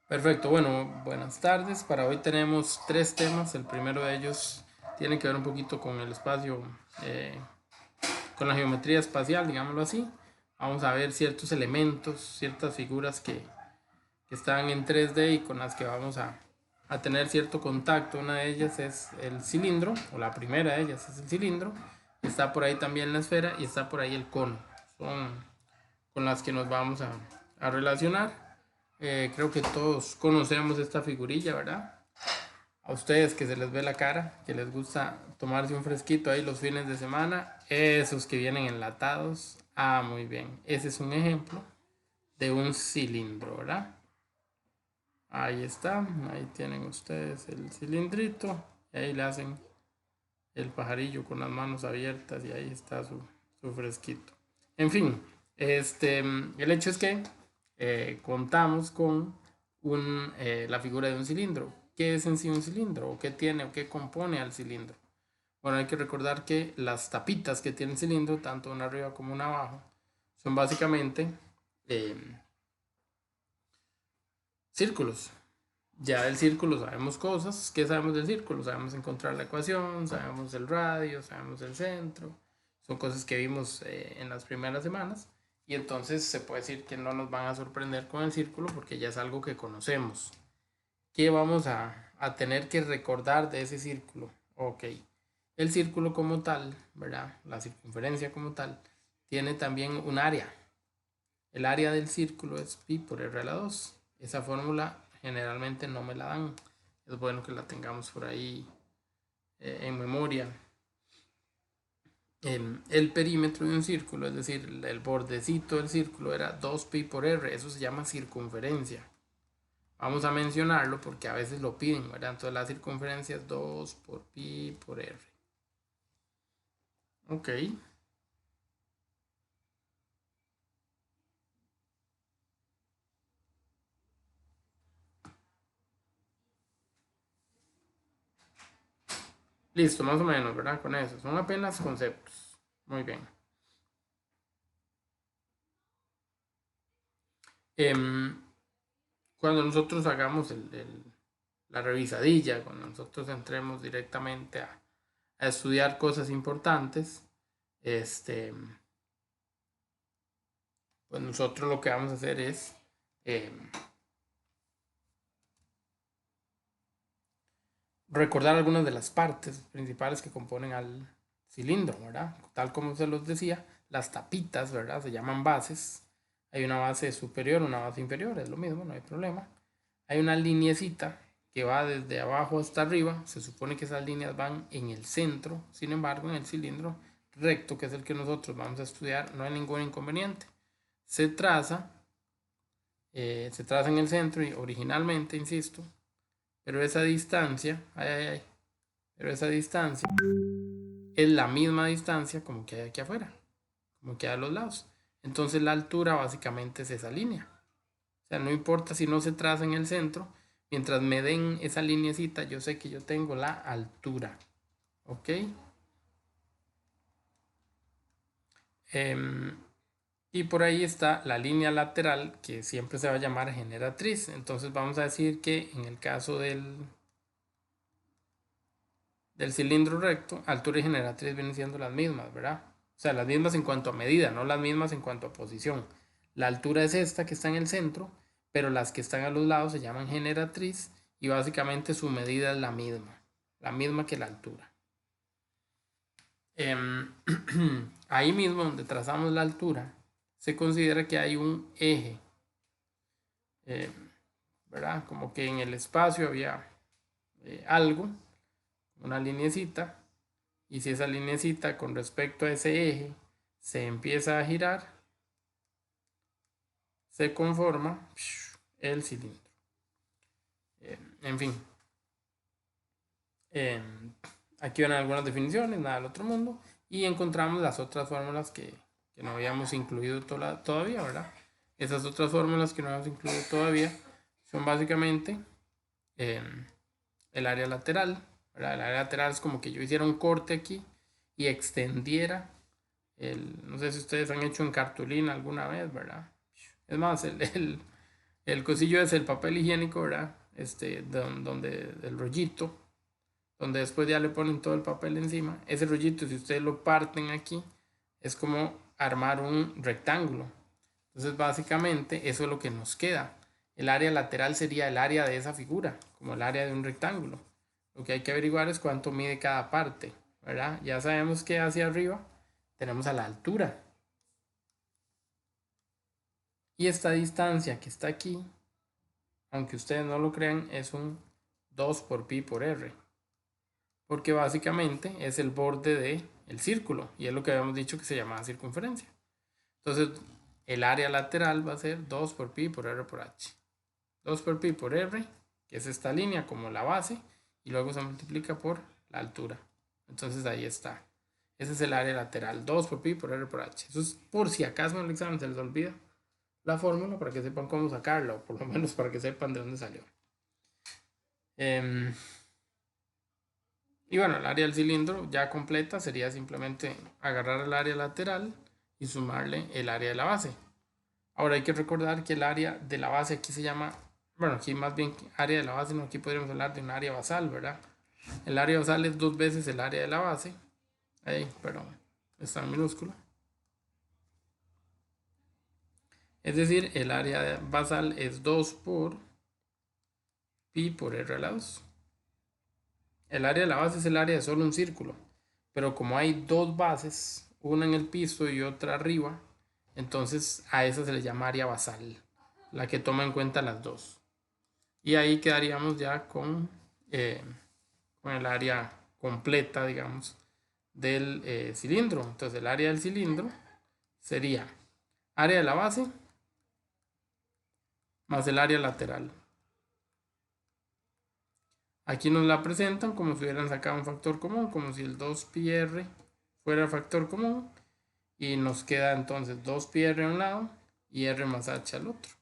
Perfecto, bueno, buenas tardes. Para hoy tenemos tres temas. El primero de ellos tiene que ver un poquito con el espacio, eh, con la geometría espacial, digámoslo así. Vamos a ver ciertos elementos, ciertas figuras que están en 3D y con las que vamos a tener cierto contacto. Una de ellas es el cilindro, o la primera de ellas es el cilindro. Está por ahí también la esfera y está por ahí el cono. Son con las que nos vamos a relacionar. Creo que todos conocemos esta figurilla, ¿verdad? A ustedes que se les ve la cara, que les gusta tomarse un fresquito ahí los fines de semana, esos que vienen enlatados. Ah, muy bien. Ese es un ejemplo de un cilindro, ¿verdad? Ahí está, ahí tienen ustedes el cilindrito y ahí le hacen el pajarillo con las manos abiertas y ahí está su fresquito. En fin, el hecho es que contamos con la figura de un cilindro. ¿Qué es en sí un cilindro? ¿O qué tiene o qué compone al cilindro? Bueno, hay que recordar que las tapitas que tiene el cilindro, tanto una arriba como una abajo, son básicamente eh, círculos. Ya del círculo sabemos cosas. ¿Qué sabemos del círculo? Sabemos encontrar la ecuación, sabemos el radio, sabemos el centro. Son cosas que vimos en las primeras semanas. Y entonces se puede decir que no nos van a sorprender con el círculo porque ya es algo que conocemos. ¿Qué vamos a tener que recordar de ese círculo? Ok. El círculo como tal, ¿verdad? La circunferencia como tal, tiene también un área. El área del círculo es pi por r a la 2. Esa fórmula generalmente no me la dan. Es bueno que la tengamos por ahí en memoria. El perímetro de un círculo, es decir, el bordecito del círculo era 2 pi por r. Eso se llama circunferencia. Vamos a mencionarlo porque a veces lo piden, ¿verdad? Entonces la circunferencia es 2 por pi por r. Ok. Listo, más o menos, ¿verdad? Con eso. Son apenas conceptos. Muy bien. Em, Cuando nosotros hagamos la revisadilla, cuando nosotros entremos directamente a estudiar cosas importantes, este, pues nosotros lo que vamos a hacer es eh, recordar algunas de las partes principales que componen al cilindro, ¿verdad? Tal como se los decía, las tapitas, ¿verdad? Se llaman bases. Hay una base superior, una base inferior, es lo mismo, no hay problema. Hay una lineecita que va desde abajo hasta arriba. Se supone que esas líneas van en el centro. Sin embargo, en el cilindro recto, que es el que nosotros vamos a estudiar, no hay ningún inconveniente. Se traza, se traza en el centro y originalmente, insisto, pero esa distancia, pero esa distancia es la misma distancia como que hay aquí afuera, como que hay a los lados. Entonces la altura básicamente es esa línea. O sea, no importa si no se traza en el centro, mientras me den esa lineecita, yo sé que yo tengo la altura. ¿Ok? Em, y por ahí está la línea lateral que siempre se va a llamar generatriz. Entonces vamos a decir que en el caso del cilindro recto, altura y generatriz vienen siendo las mismas, ¿verdad? O sea, las mismas en cuanto a medida, no las mismas en cuanto a posición. La altura es esta que está en el centro, pero las que están a los lados se llaman generatriz y básicamente su medida es la misma que la altura. Ahí mismo donde trazamos la altura, se considera que hay un eje, eh, ¿verdad? Como que en el espacio había algo, una lineecita, y si esa lineecita con respecto a ese eje se empieza a girar, se conforma el cilindro. En fin, eh, aquí van algunas definiciones, nada del otro mundo, y encontramos las otras fórmulas que no habíamos incluido todavía, ¿verdad? Esas otras fórmulas que no habíamos incluido todavía son básicamente eh, el área lateral, ¿verdad? El área lateral es como que yo hiciera un corte aquí y extendiera no sé si ustedes han hecho en cartulina alguna vez, ¿verdad? Es más, El cosillo es el papel higiénico, ¿verdad? Donde el rollito, donde después ya le ponen todo el papel encima. Ese rollito, si ustedes lo parten aquí, es como armar un rectángulo. Entonces, básicamente, eso es lo que nos queda. El área lateral sería el área de esa figura, como el área de un rectángulo. Lo que hay que averiguar es cuánto mide cada parte, ¿verdad? Ya sabemos que hacia arriba tenemos a la altura. Y esta distancia que está aquí, aunque ustedes no lo crean, es un 2 por pi por r. Porque básicamente es el borde del círculo. Y es lo que habíamos dicho que se llamaba circunferencia. Entonces, el área lateral va a ser 2 por pi por r por h. 2 por pi por r, que es esta línea como la base, y luego se multiplica por la altura. Entonces ahí está. Ese es el área lateral, 2 por pi por r por h. Eso es por si acaso en el examen se les olvida la fórmula para que sepan cómo sacarla, o por lo menos para que sepan de dónde salió. Y bueno, el área del cilindro ya completa sería simplemente agarrar el área lateral y sumarle el área de la base. Ahora hay que recordar que el área de la base aquí se llama, bueno, aquí más bien área de la base, no, aquí podríamos hablar de un área basal, ¿verdad? El área basal es 2 veces el área de la base, ahí, pero está en minúscula. Es decir, el área basal es 2 por pi por r a la 2. El área de la base es el área de solo un círculo, pero como hay dos bases, una en el piso y otra arriba, entonces a esa se le llama área basal, la que toma en cuenta las dos. Y ahí quedaríamos ya con el área completa, digamos, del cilindro. Entonces el área del cilindro sería área de la base más el área lateral. Aquí nos la presentan como si hubieran sacado un factor común, como si el 2πr fuera el factor común. Y nos queda entonces 2πr a un lado y r más h al otro.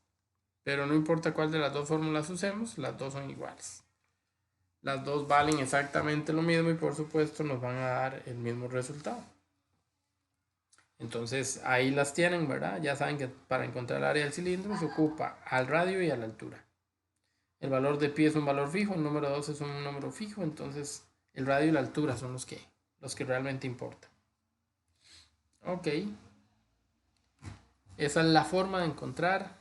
Pero no importa cuál de las dos fórmulas usemos, las dos son iguales. Las dos valen exactamente lo mismo y por supuesto nos van a dar el mismo resultado. Entonces ahí las tienen, ¿verdad? Ya saben que para encontrar el área del cilindro se ocupa al radio y a la altura. El valor de pi es un valor fijo, el número 2 es un número fijo, entonces el radio y la altura son los que realmente importan. Ok, esa es la forma de encontrar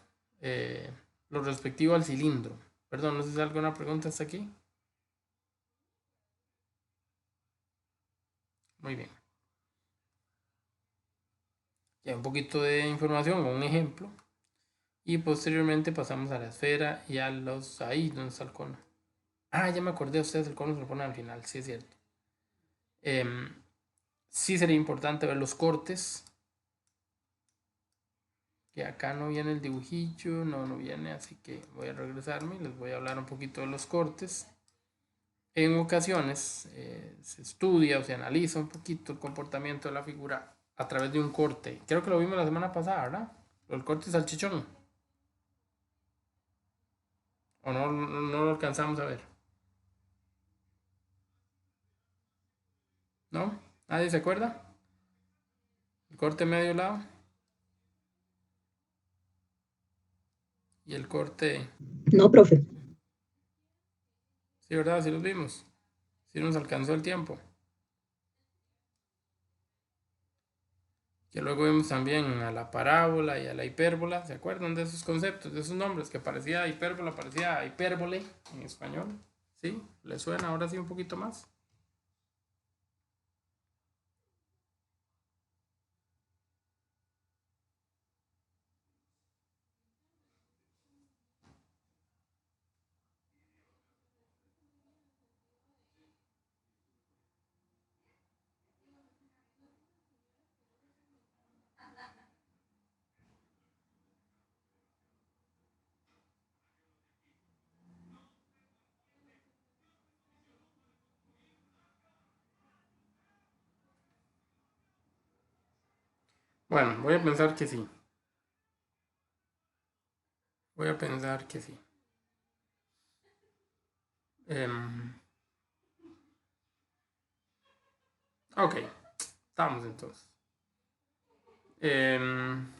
lo respectivo al cilindro. Perdón, no sé si hay alguna pregunta hasta aquí. Muy bien. Ya un poquito de información o un ejemplo. Y posteriormente pasamos a la esfera y a los... Ahí donde está el cono. Ah, ya me acordé, ustedes el cono se lo ponen al final, sí es cierto. Sí sería importante ver los cortes. Que acá no viene el dibujillo, no viene, así que voy a regresarme y les voy a hablar un poquito de los cortes. En ocasiones se estudia o se analiza un poquito el comportamiento de la figura a través de un corte. Creo que lo vimos la semana pasada, ¿verdad? El corte salchichón. ¿O no lo alcanzamos a ver? ¿No? ¿Nadie se acuerda? El corte medio lado y el corte... No, profe. Sí, ¿verdad? Sí los vimos. Sí nos alcanzó el tiempo. Que luego vimos también a la parábola y a la hipérbola. ¿Se acuerdan de esos conceptos, de esos nombres? Que parecía hipérbola, parecía hipérbole en español. ¿Sí? ¿Le suena ahora sí un poquito más? Bueno, voy a pensar que sí. Voy a pensar que sí. Em, ok, estamos entonces. Em,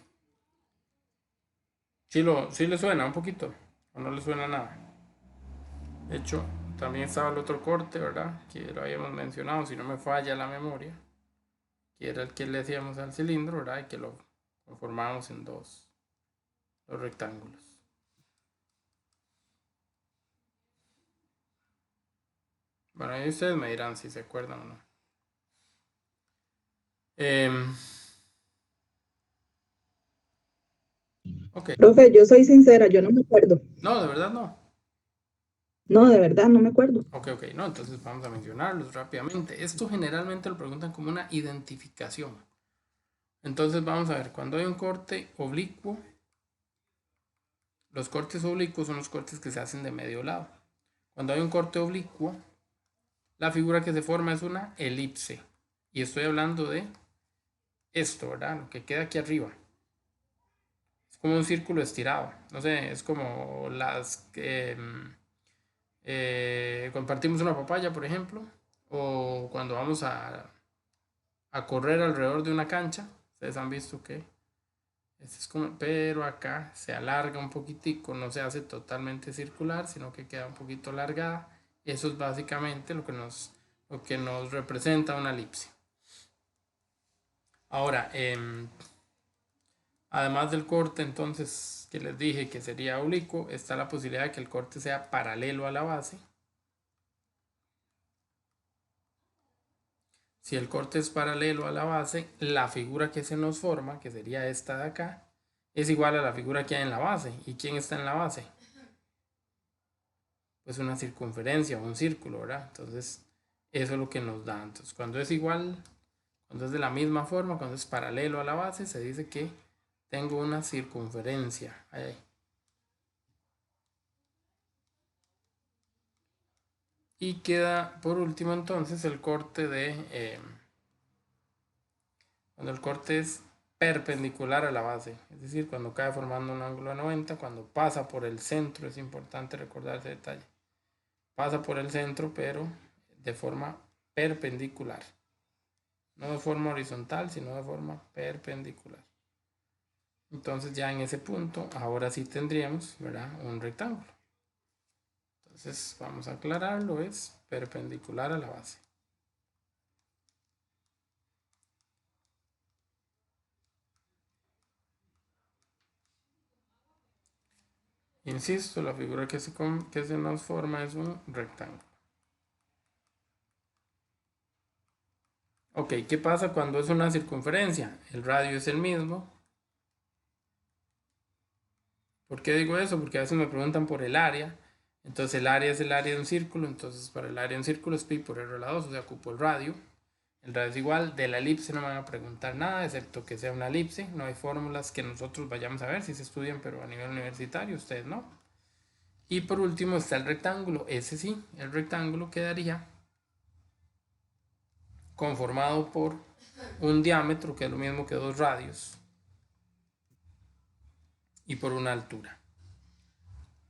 Sí le suena un poquito, o no le suena nada. De hecho, también estaba el otro corte, ¿verdad? Que lo habíamos mencionado, si no me falla la memoria, que era el que le hacíamos al cilindro, ¿verdad? Y que lo conformábamos en dos rectángulos. Bueno, ahí ustedes me dirán si se acuerdan o no. Em, ok, Profe, yo soy sincera, yo no me acuerdo. no, de verdad no. No, de verdad, no me acuerdo. Ok, ok, no, entonces vamos a mencionarlos rápidamente. Esto generalmente lo preguntan como una identificación. Entonces vamos a ver, cuando hay un corte oblicuo, los cortes oblicuos son los cortes que se hacen de medio lado. Cuando hay un corte oblicuo, la figura que se forma es una elipse. Y estoy hablando de esto, ¿verdad? Lo que queda aquí arriba. Es como un círculo estirado. No sé, es como las que compartimos una papaya, por ejemplo. O cuando vamos a correr alrededor de una cancha. Ustedes han visto que este es como, pero acá se alarga un poquitico, no se hace totalmente circular, sino que queda un poquito alargada. Eso es básicamente lo que nos representa una elipse. Ahora, además del corte, entonces, que les dije que sería oblicuo, está la posibilidad de que el corte sea paralelo a la base. Si el corte es paralelo a la base, la figura que se nos forma, que sería esta de acá, es igual a la figura que hay en la base. ¿Y quién está en la base? Pues una circunferencia o un círculo, ¿verdad? Entonces, eso es lo que nos da. Entonces, cuando es igual, cuando es de la misma forma, cuando es paralelo a la base, se dice que tengo una circunferencia. Ahí. Y queda por último entonces el corte cuando el corte es perpendicular a la base, es decir, cuando cae formando un ángulo de 90, cuando pasa por el centro, es importante recordar ese detalle, pasa por el centro pero de forma perpendicular, no de forma horizontal, sino de forma perpendicular. Entonces ya en ese punto, ahora sí tendríamos, ¿verdad?, un rectángulo. Entonces vamos a aclararlo, es perpendicular a la base. Insisto, la figura que se nos forma es un rectángulo. Ok, ¿qué pasa cuando es una circunferencia? El radio es el mismo. ¿Por qué digo eso? Porque a veces me preguntan por el área. Entonces el área es el área de un círculo. Entonces para el área de un círculo es pi por r a la 2, o sea, ocupo el radio. El radio es igual. De la elipse no me van a preguntar nada, excepto que sea una elipse. No hay fórmulas que nosotros vayamos a ver si se estudian, pero a nivel universitario, ustedes no. Y por último está el rectángulo. Ese sí, el rectángulo quedaría conformado por un diámetro, que es lo mismo que dos radios, y por una altura.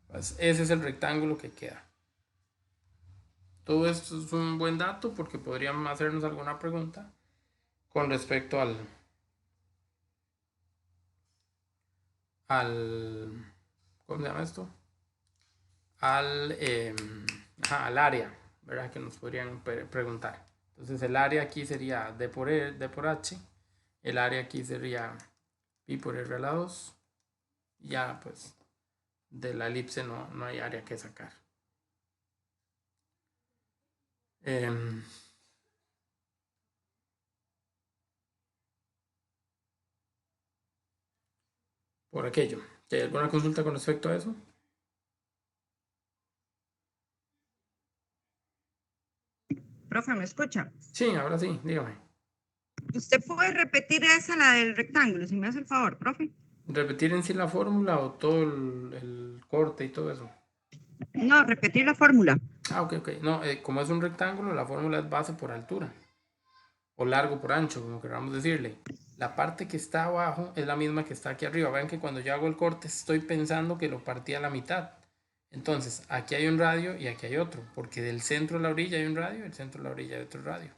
Pues ese es el rectángulo que queda. Todo esto es un buen dato porque podrían hacernos alguna pregunta con respecto al ¿cómo se llama esto? Al, al área, ¿verdad? Que nos podrían preguntar. Entonces el área aquí sería D por H, el área aquí sería pi por r a la 2, ya pues de la elipse no hay área que sacar. Por aquello. ¿Hay alguna consulta con respecto a eso? Profe, ¿me escucha? Sí, ahora sí, dígame. ¿Usted puede repetir esa, la del rectángulo, si me hace el favor, profe? ¿Repetir en sí la fórmula o todo el corte y todo eso? No, repetir la fórmula. Ah, ok, ok. No, como es un rectángulo, la fórmula es base por altura o largo por ancho, como queramos decirle. La parte que está abajo es la misma que está aquí arriba. Vean que cuando yo hago el corte estoy pensando que lo partí a la mitad. Entonces, aquí hay un radio y aquí hay otro, porque del centro de la orilla hay un radio y del centro de la orilla hay otro radio.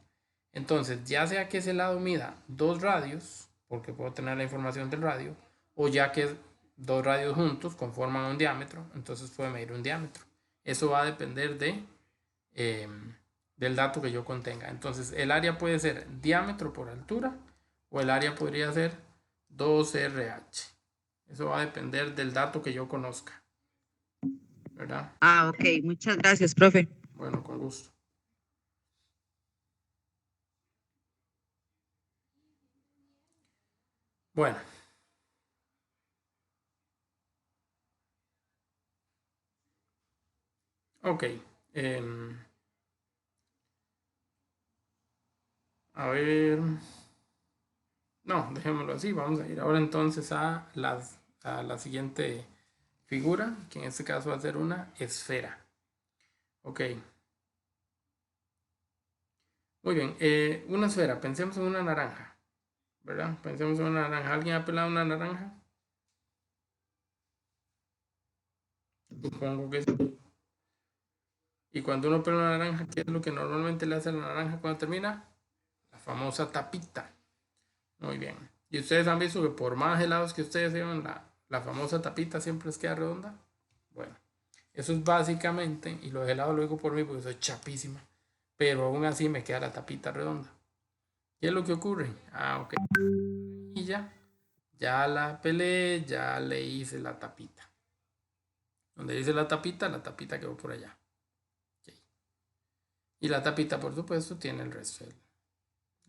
Entonces, ya sea que ese lado mida dos radios, porque puedo tener la información del radio, o ya que dos radios juntos conforman un diámetro, entonces puede medir un diámetro. Eso va a depender del dato que yo contenga. Entonces el área puede ser diámetro por altura o el área podría ser 2RH. Eso va a depender del dato que yo conozca, ¿verdad? Ah, ok, muchas gracias, profe. Bueno, con gusto. Bueno. Ok. A ver. No, dejémoslo así. Vamos a ir ahora entonces a la siguiente figura, que en este caso va a ser una esfera. Ok. Muy bien. Una esfera. Pensemos en una naranja. ¿Verdad? Pensemos en una naranja. ¿Alguien ha pelado una naranja? Supongo que sí. Y cuando uno pela una naranja, ¿qué es lo que normalmente le hace a la naranja cuando termina? La famosa tapita. Muy bien. ¿Y ustedes han visto que por más helados que ustedes llevan, la famosa tapita siempre les queda redonda? Bueno, eso es básicamente, y los helados lo digo por mí porque soy chapísima, pero aún así me queda la tapita redonda. ¿Qué es lo que ocurre? Ah, ok. Y ya la pelé, ya le hice la tapita. Donde hice la tapita quedó por allá. Okay. Y la tapita, por supuesto, tiene el resto de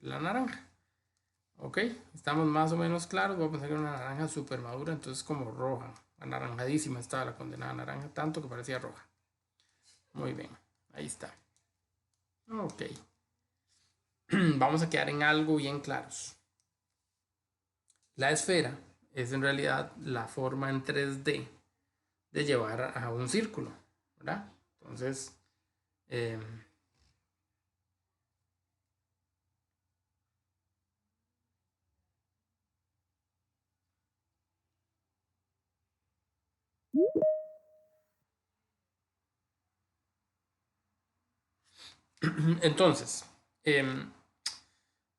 la naranja. Ok, estamos más o menos claros. Voy a pensar que era una naranja súper madura, entonces como roja. Anaranjadísima estaba la condenada naranja, tanto que parecía roja. Muy bien, ahí está. Ok. Vamos a quedar en algo bien claros. La esfera es en realidad la forma en 3D de llevar a un círculo, ¿verdad? Entonces, eh, entonces,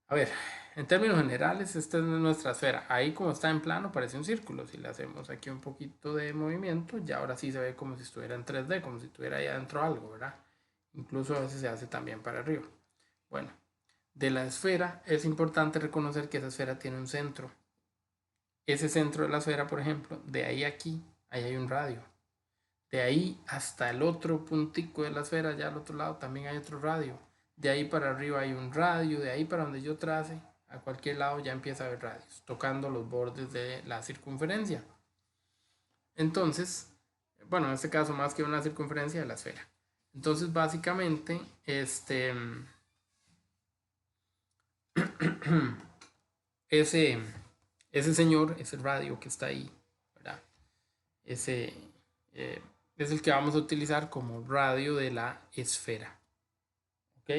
a ver, en términos generales, esta es nuestra esfera. Ahí como está en plano parece un círculo. Si le hacemos aquí un poquito de movimiento, ya ahora sí se ve como si estuviera en 3D, como si estuviera ahí adentro algo, ¿verdad? Incluso a veces se hace también para arriba. Bueno, de la esfera es importante reconocer que esa esfera tiene un centro. Ese centro de la esfera, por ejemplo, de ahí a aquí, ahí hay un radio. De ahí hasta el otro puntico de la esfera, allá al otro lado, también hay otro radio. De ahí para arriba hay un radio, de ahí para donde yo trace, a cualquier lado ya empieza a haber radios, tocando los bordes de la circunferencia. Entonces, bueno, en este caso más que una circunferencia de la esfera. Entonces, básicamente, ese, ese señor, ese radio que está ahí, ¿verdad? Ese es el que vamos a utilizar como radio de la esfera. ¿Ok?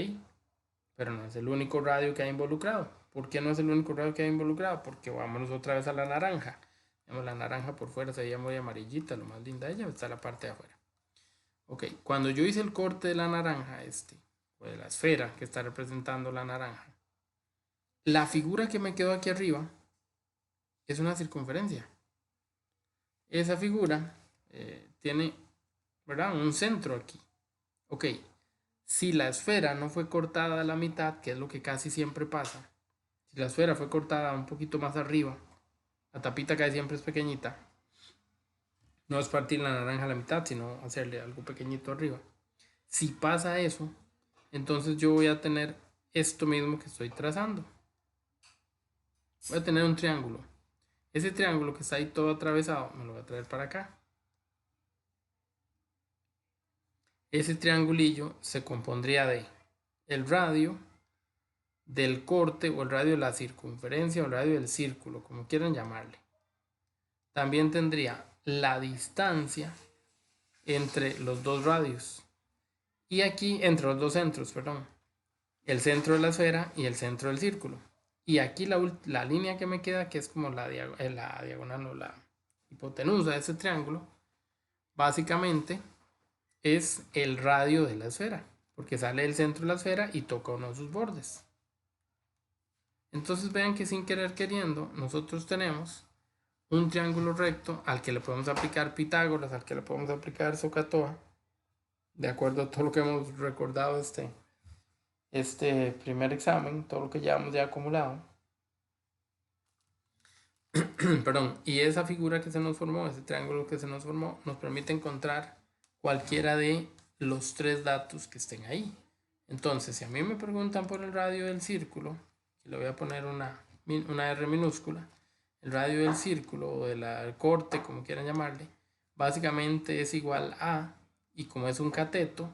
Pero no es el único radio que hay involucrado. ¿Por qué no es el único radio que hay involucrado? Porque vámonos otra vez a la naranja. La naranja por fuera se veía muy amarillita, lo más linda de ella está la parte de afuera. Ok, cuando yo hice el corte de la naranja, o de la esfera que está representando la naranja, la figura que me quedó aquí arriba es una circunferencia. Esa figura tiene, ¿verdad? Un centro aquí. Ok, si la esfera no fue cortada a la mitad, que es lo que casi siempre pasa, si la esfera fue cortada un poquito más arriba, la tapita que siempre es pequeñita, no es partir la naranja a la mitad, sino hacerle algo pequeñito arriba. Si pasa eso, entonces yo voy a tener esto mismo que estoy trazando. Voy a tener un triángulo. Ese triángulo que está ahí todo atravesado, me lo voy a traer para acá. Ese triangulillo se compondría de el radio del corte o el radio de la circunferencia o el radio del círculo, como quieran llamarle. También tendría la distancia entre los dos radios. Y aquí entre los dos centros, perdón. El centro de la esfera y el centro del círculo. Y aquí la línea que me queda, que es como la diagonal o la hipotenusa de ese triángulo, básicamente es el radio de la esfera, porque sale del centro de la esfera y toca uno de sus bordes. Entonces vean que sin querer queriendo, nosotros tenemos un triángulo recto al que le podemos aplicar Pitágoras, al que le podemos aplicar SOHCAHTOA, de acuerdo a todo lo que hemos recordado este primer examen, todo lo que llevamos ya acumulado. Perdón, y esa figura que se nos formó, ese triángulo que se nos formó, nos permite encontrar cualquiera de los tres datos que estén ahí. Entonces, si a mí me preguntan por el radio del círculo, le voy a poner una R minúscula, el radio del círculo o del corte, como quieran llamarle, básicamente es igual a, y como es un cateto,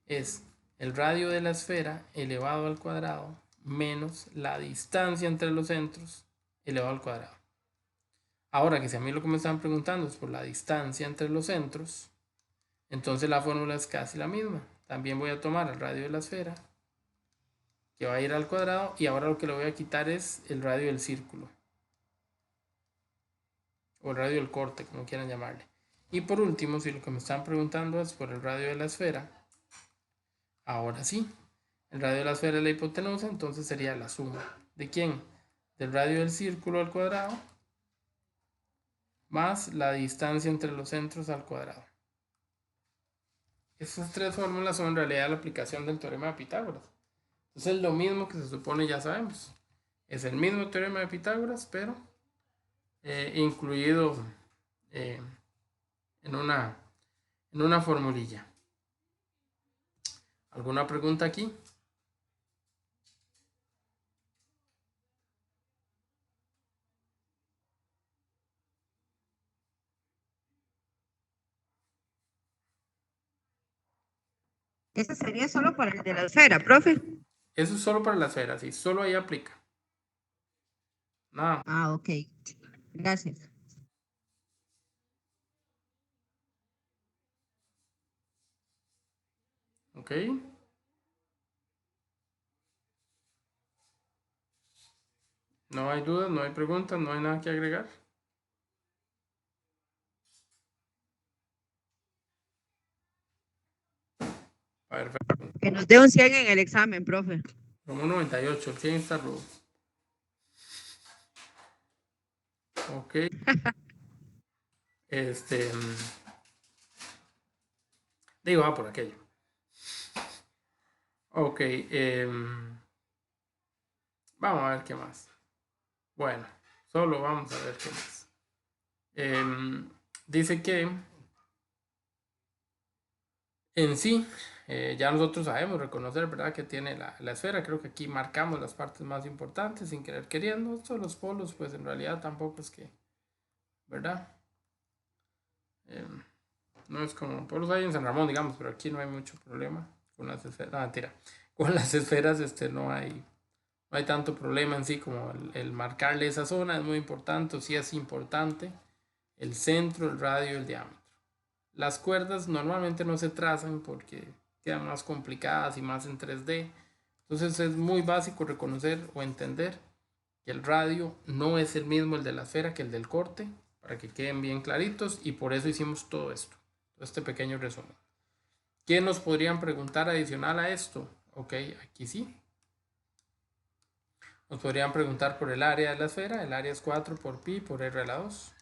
es el radio de la esfera elevado al cuadrado menos la distancia entre los centros elevado al cuadrado. Ahora que si a mí lo que me están preguntando es por la distancia entre los centros, entonces la fórmula es casi la misma. También voy a tomar el radio de la esfera, que va a ir al cuadrado, y ahora lo que le voy a quitar es el radio del círculo. O el radio del corte, como quieran llamarle. Y por último, si lo que me están preguntando es por el radio de la esfera, ahora sí, el radio de la esfera es la hipotenusa, entonces sería la suma. ¿De quién? Del radio del círculo al cuadrado más la distancia entre los centros al cuadrado. Estas tres fórmulas son en realidad la aplicación del teorema de Pitágoras. Entonces es lo mismo que se supone ya sabemos. Es el mismo teorema de Pitágoras, pero incluido eh, en una formulilla. ¿Alguna pregunta aquí? Ese sería solo para el de la esfera, profe. Eso es solo para la esfera, sí, solo ahí aplica. Nada. Ah, ok. Gracias. ¿Ok? No hay dudas, no hay preguntas, no hay nada que agregar. Perfecto. Que nos dé un 100 en el examen, profe. Como 98, el 100 está rudo. Ok. Digo, va por aquello. Ok. Vamos a ver qué más. Bueno, solo vamos a ver qué más. Dice que en sí, ya nosotros sabemos reconocer, ¿verdad? Que tiene la esfera. Creo que aquí marcamos las partes más importantes sin querer queriendo. Estos los polos, pues en realidad tampoco es que, ¿verdad? No es como polos hay en San Ramón, digamos, pero aquí no hay mucho problema con las esferas. No, mentira. Con las esferas no hay tanto problema en sí como el marcarle esa zona. Es muy importante, sí es importante. El centro, el radio, el diámetro. Las cuerdas normalmente no se trazan porque quedan más complicadas y más en 3D. Entonces es muy básico reconocer o entender que el radio no es el mismo el de la esfera que el del corte, para que queden bien claritos, y por eso hicimos todo esto, este pequeño resumen. ¿Qué nos podrían preguntar adicional a esto? Ok, aquí sí. Nos podrían preguntar por el área de la esfera. El área es 4 por pi por r a la 2.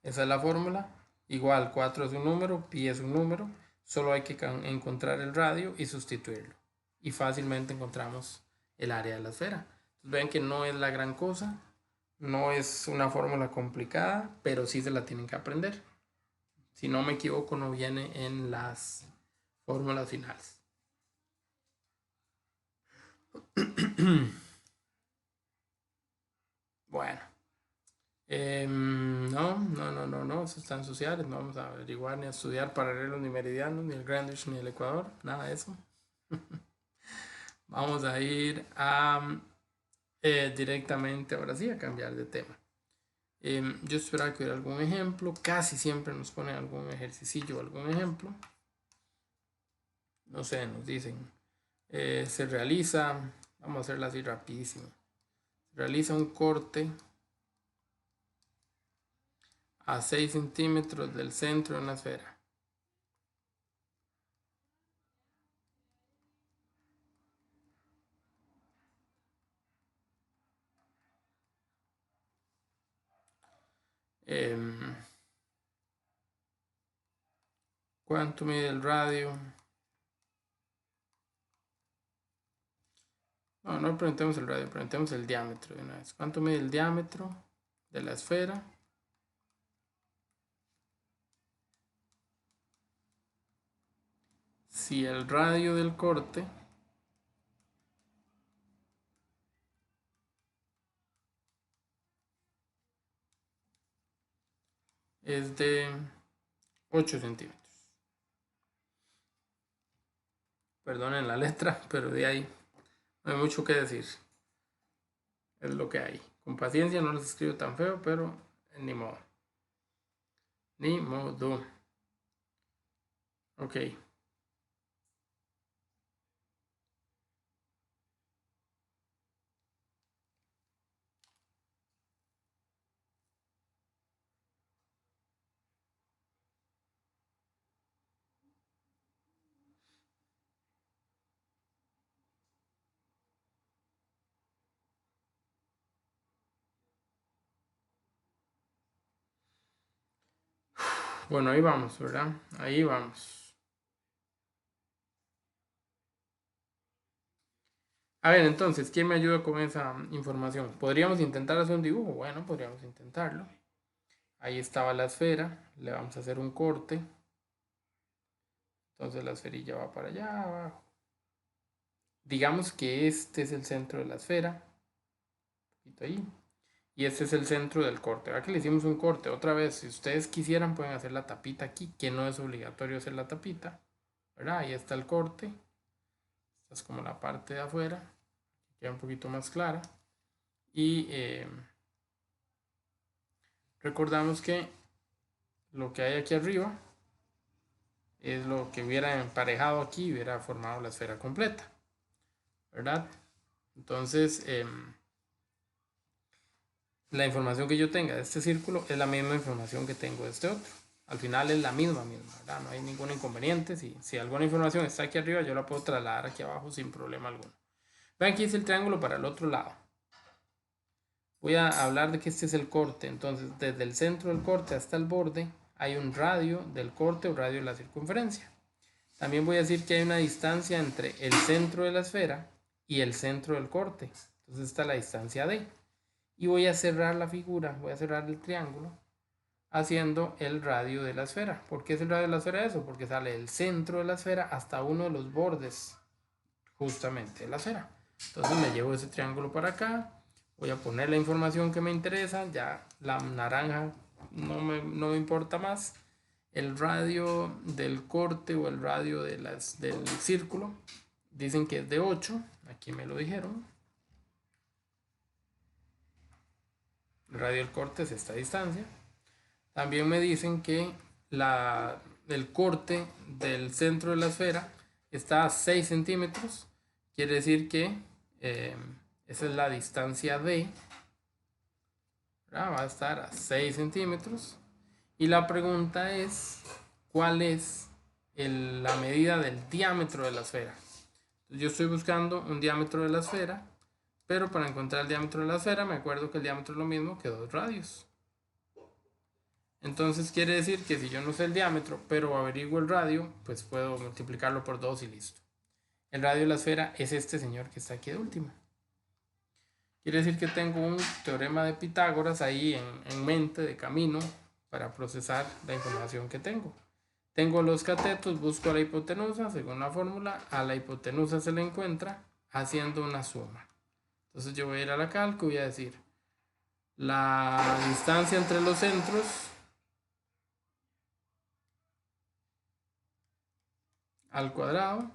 Esa es la fórmula. Igual 4 es un número, pi es un número. Solo hay que encontrar el radio y sustituirlo. Y fácilmente encontramos el área de la esfera. Entonces, ven que no es la gran cosa. No es una fórmula complicada, pero sí se la tienen que aprender. Si no me equivoco, no viene en las fórmulas finales. Bueno. No, eso están sociales. No vamos a averiguar ni a estudiar paralelos ni meridianos, ni el Greenwich, ni el Ecuador, nada de eso. Vamos a ir a directamente, ahora sí, a cambiar de tema. Yo esperaba que hubiera algún ejemplo. Casi siempre nos ponen algún ejercicio o algún ejemplo. No sé, nos dicen. Se realiza, vamos a hacerla así rapidísimo. Se realiza un corte a 6 centímetros del centro de una esfera. ¿Cuánto mide el radio? No preguntemos el radio, preguntemos el diámetro de una vez. ¿Cuánto mide el diámetro de la esfera? Si el radio del corte es de 8 centímetros. Perdonen la letra, pero de ahí no hay mucho que decir. Es lo que hay. Con paciencia, no les escribo tan feo, pero ni modo. Ni modo. Ok. Bueno, ahí vamos, ¿verdad? Ahí vamos. A ver, entonces, ¿quién me ayuda con esa información? ¿Podríamos intentar hacer un dibujo? Bueno, podríamos intentarlo. Ahí estaba la esfera. Le vamos a hacer un corte. Entonces la esferilla va para allá abajo. Digamos que este es el centro de la esfera. Un poquito ahí. Y este es el centro del corte. Ahora que le hicimos un corte, otra vez, si ustedes quisieran, pueden hacer la tapita aquí, que no es obligatorio hacer la tapita. ¿Verdad? Ahí está el corte. Esta es como la parte de afuera. Queda un poquito más clara. Y recordamos que lo que hay aquí arriba es lo que hubiera emparejado aquí y hubiera formado la esfera completa. ¿Verdad? Entonces, la información que yo tenga de este círculo es la misma información que tengo de este otro. Al final es la misma, ¿verdad? No hay ningún inconveniente. Si alguna información está aquí arriba, yo la puedo trasladar aquí abajo sin problema alguno. Vean que hice el triángulo para el otro lado. Voy a hablar de que este es el corte. Entonces, desde el centro del corte hasta el borde, hay un radio del corte o radio de la circunferencia. También voy a decir que hay una distancia entre el centro de la esfera y el centro del corte. Entonces, está la distancia D. Y voy a cerrar la figura, voy a cerrar el triángulo haciendo el radio de la esfera. ¿Por qué es el radio de la esfera eso? Porque sale del centro de la esfera hasta uno de los bordes justamente de la esfera. Entonces me llevo ese triángulo para acá, voy a poner la información que me interesa, ya la naranja no me importa más. El radio del corte o el radio del círculo dicen que es de 8, aquí me lo dijeron. El radio del corte es esta distancia. También me dicen que el corte del centro de la esfera está a 6 centímetros. Quiere decir que esa es la distancia D. Va a estar a 6 centímetros. Y la pregunta es, ¿cuál es la medida del diámetro de la esfera? Yo estoy buscando un diámetro de la esfera, pero para encontrar el diámetro de la esfera me acuerdo que el diámetro es lo mismo que 2 radios. Entonces quiere decir que si yo no sé el diámetro, pero averiguo el radio, pues puedo multiplicarlo por 2 y listo. El radio de la esfera es este señor que está aquí de último. Quiere decir que tengo un teorema de Pitágoras ahí en mente, de camino, para procesar la información que tengo. Tengo los catetos, busco la hipotenusa, según la fórmula, a la hipotenusa se le encuentra haciendo una suma. Entonces yo voy a ir a la calco y voy a decir la distancia entre los centros al cuadrado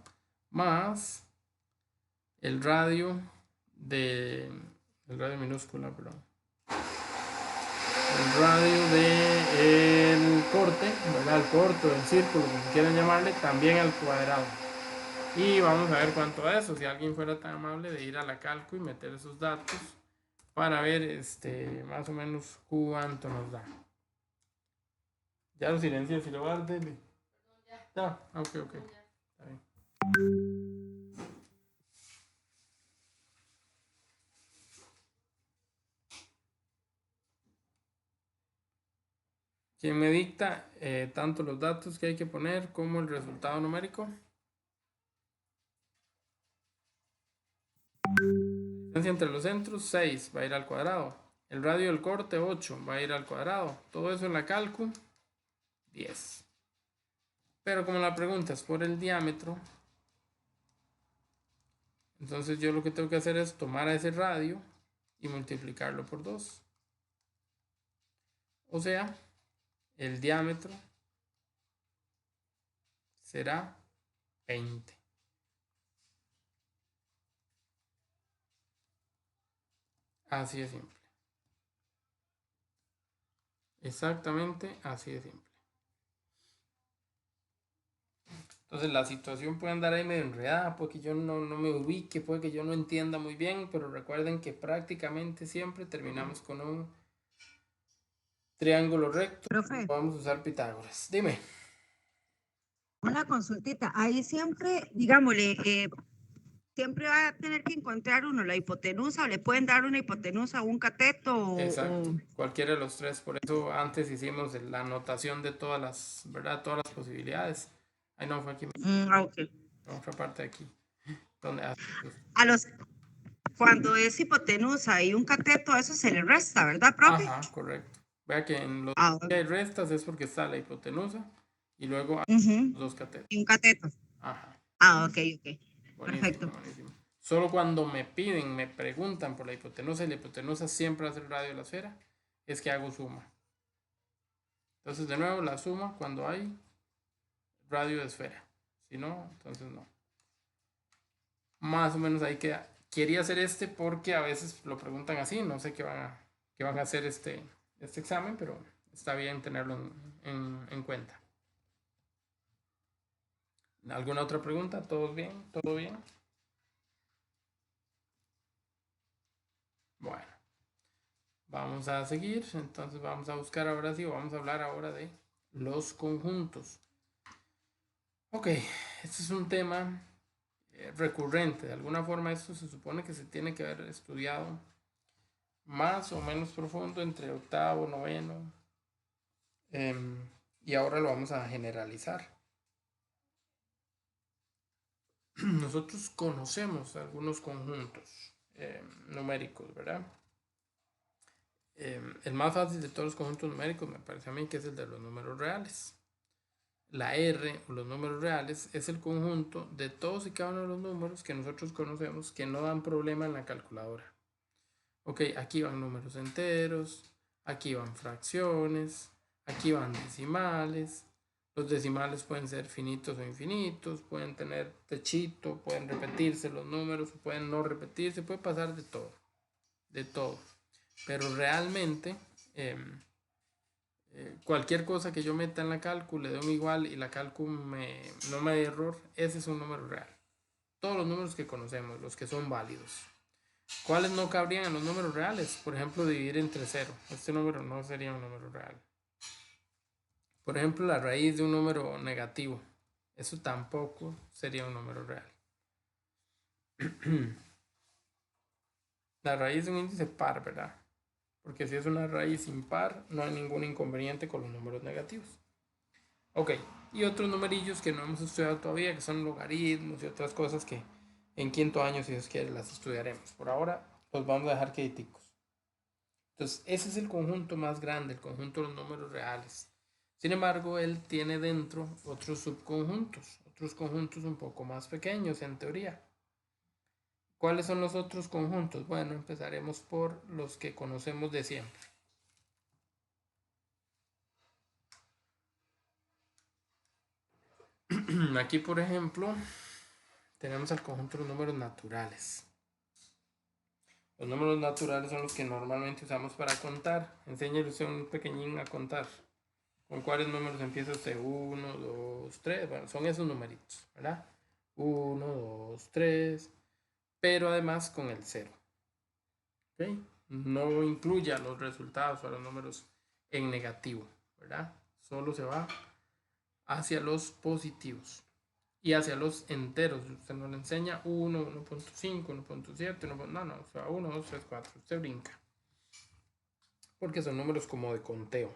más el radio minúscula, perdón. El radio del corte, ¿verdad? El corte, el círculo, como quieran llamarle, también al cuadrado. Y vamos a ver cuánto es eso, si alguien fuera tan amable de ir a la calco y meter esos datos para ver más o menos cuánto nos da. Ya lo silencié, si lo va a dar, ya, ok. Está bien. ¿Quién me dicta tanto los datos que hay que poner como el resultado numérico? La distancia entre los centros, 6, va a ir al cuadrado. El radio del corte, 8, va a ir al cuadrado. Todo eso en la calcu, 10. Pero como la pregunta es por el diámetro, entonces yo lo que tengo que hacer es tomar a ese radio y multiplicarlo por 2. O sea, el diámetro será 20. Así de simple. Exactamente así de simple. Entonces la situación puede andar ahí medio enredada, puede que yo no me ubique, puede que yo no entienda muy bien, pero recuerden que prácticamente siempre terminamos con un triángulo recto. Profe, Vamos a usar Pitágoras. Dime. una consultita. Ahí siempre, digámosle, siempre va a tener que encontrar uno la hipotenusa o le pueden dar una hipotenusa o un cateto Exacto, cualquiera de los tres. Por eso antes hicimos la anotación de todas las, ¿verdad? Todas las posibilidades. Ay, no, fue aquí, ok. otra parte de aquí. Donde, A los, cuando es hipotenusa y un cateto, eso se le resta, ¿verdad, profe? ajá, correcto. Vea que en los Ah, que hay restas es porque está la hipotenusa y luego hay ujú, los dos catetos. y un cateto. Ajá, Ah, ok, ok. buenísimo, Perfecto. buenísimo. Solo cuando me piden, me preguntan por la hipotenusa y la hipotenusa siempre hace el radio de la esfera, es que hago suma. Entonces, de nuevo, la suma cuando hay radio de esfera. Si no, entonces no. Más o menos ahí queda. Quería hacer este porque a veces lo preguntan así, no sé qué van a hacer este examen, pero está bien tenerlo en cuenta. ¿Alguna otra pregunta? ¿Todos bien? ¿Todo bien? Bueno, vamos a seguir. Entonces vamos a buscar ahora sí, vamos a hablar ahora de los conjuntos. Ok, este es un tema recurrente. De alguna forma esto se supone que se tiene que haber estudiado más o menos profundo entre octavo, noveno, y ahora lo vamos a generalizar. Nosotros conocemos algunos conjuntos numéricos, ¿verdad? El más fácil de todos los conjuntos numéricos me parece a mí que es el de los números reales. La R o los números reales es el conjunto de todos y cada uno de los números que nosotros conocemos que no dan problema en la calculadora. Ok, aquí van números enteros, aquí van fracciones, aquí van decimales. Los decimales pueden ser finitos o infinitos, pueden tener techito, pueden repetirse los números, pueden no repetirse, puede pasar de todo, de todo. Pero realmente cualquier cosa que yo meta en la cálculo, le dé un igual y la cálculo no me dé error, ese es un número real. Todos los números que conocemos, los que son válidos. ¿Cuáles no cabrían en los números reales? Por ejemplo, dividir entre cero. Este número no sería un número real. Por ejemplo, la raíz de un número negativo. Eso tampoco sería un número real. La raíz de un índice par, ¿verdad? Porque si es una raíz impar, no hay ningún inconveniente con los números negativos. Ok, y otros numerillos que no hemos estudiado todavía, que son logaritmos y otras cosas que en quinto año, si Dios quiere, las estudiaremos. Por ahora, los vamos a dejar quieticos. Entonces, ese es el conjunto más grande, el conjunto de los números reales. Sin embargo, él tiene dentro otros subconjuntos, otros conjuntos un poco más pequeños en teoría. ¿Cuáles son los otros conjuntos? Bueno, empezaremos por los que conocemos de siempre. Aquí, por ejemplo, tenemos el conjunto de los números naturales. Los números naturales son los que normalmente usamos para contar. Enséñale usted un pequeñín a contar. ¿Con cuáles números empieza usted? 1, 2, 3. Bueno, son esos numeritos, ¿verdad? 1, 2, 3. Pero además con el 0. ¿Ok? No incluya los resultados o los números en negativo, ¿verdad? Solo se va hacia los positivos y hacia los enteros. Usted no le enseña 1, 1.5, 1.7, no, o sea, 1, 2, 3, 4. Usted brinca. Porque son números como de conteo.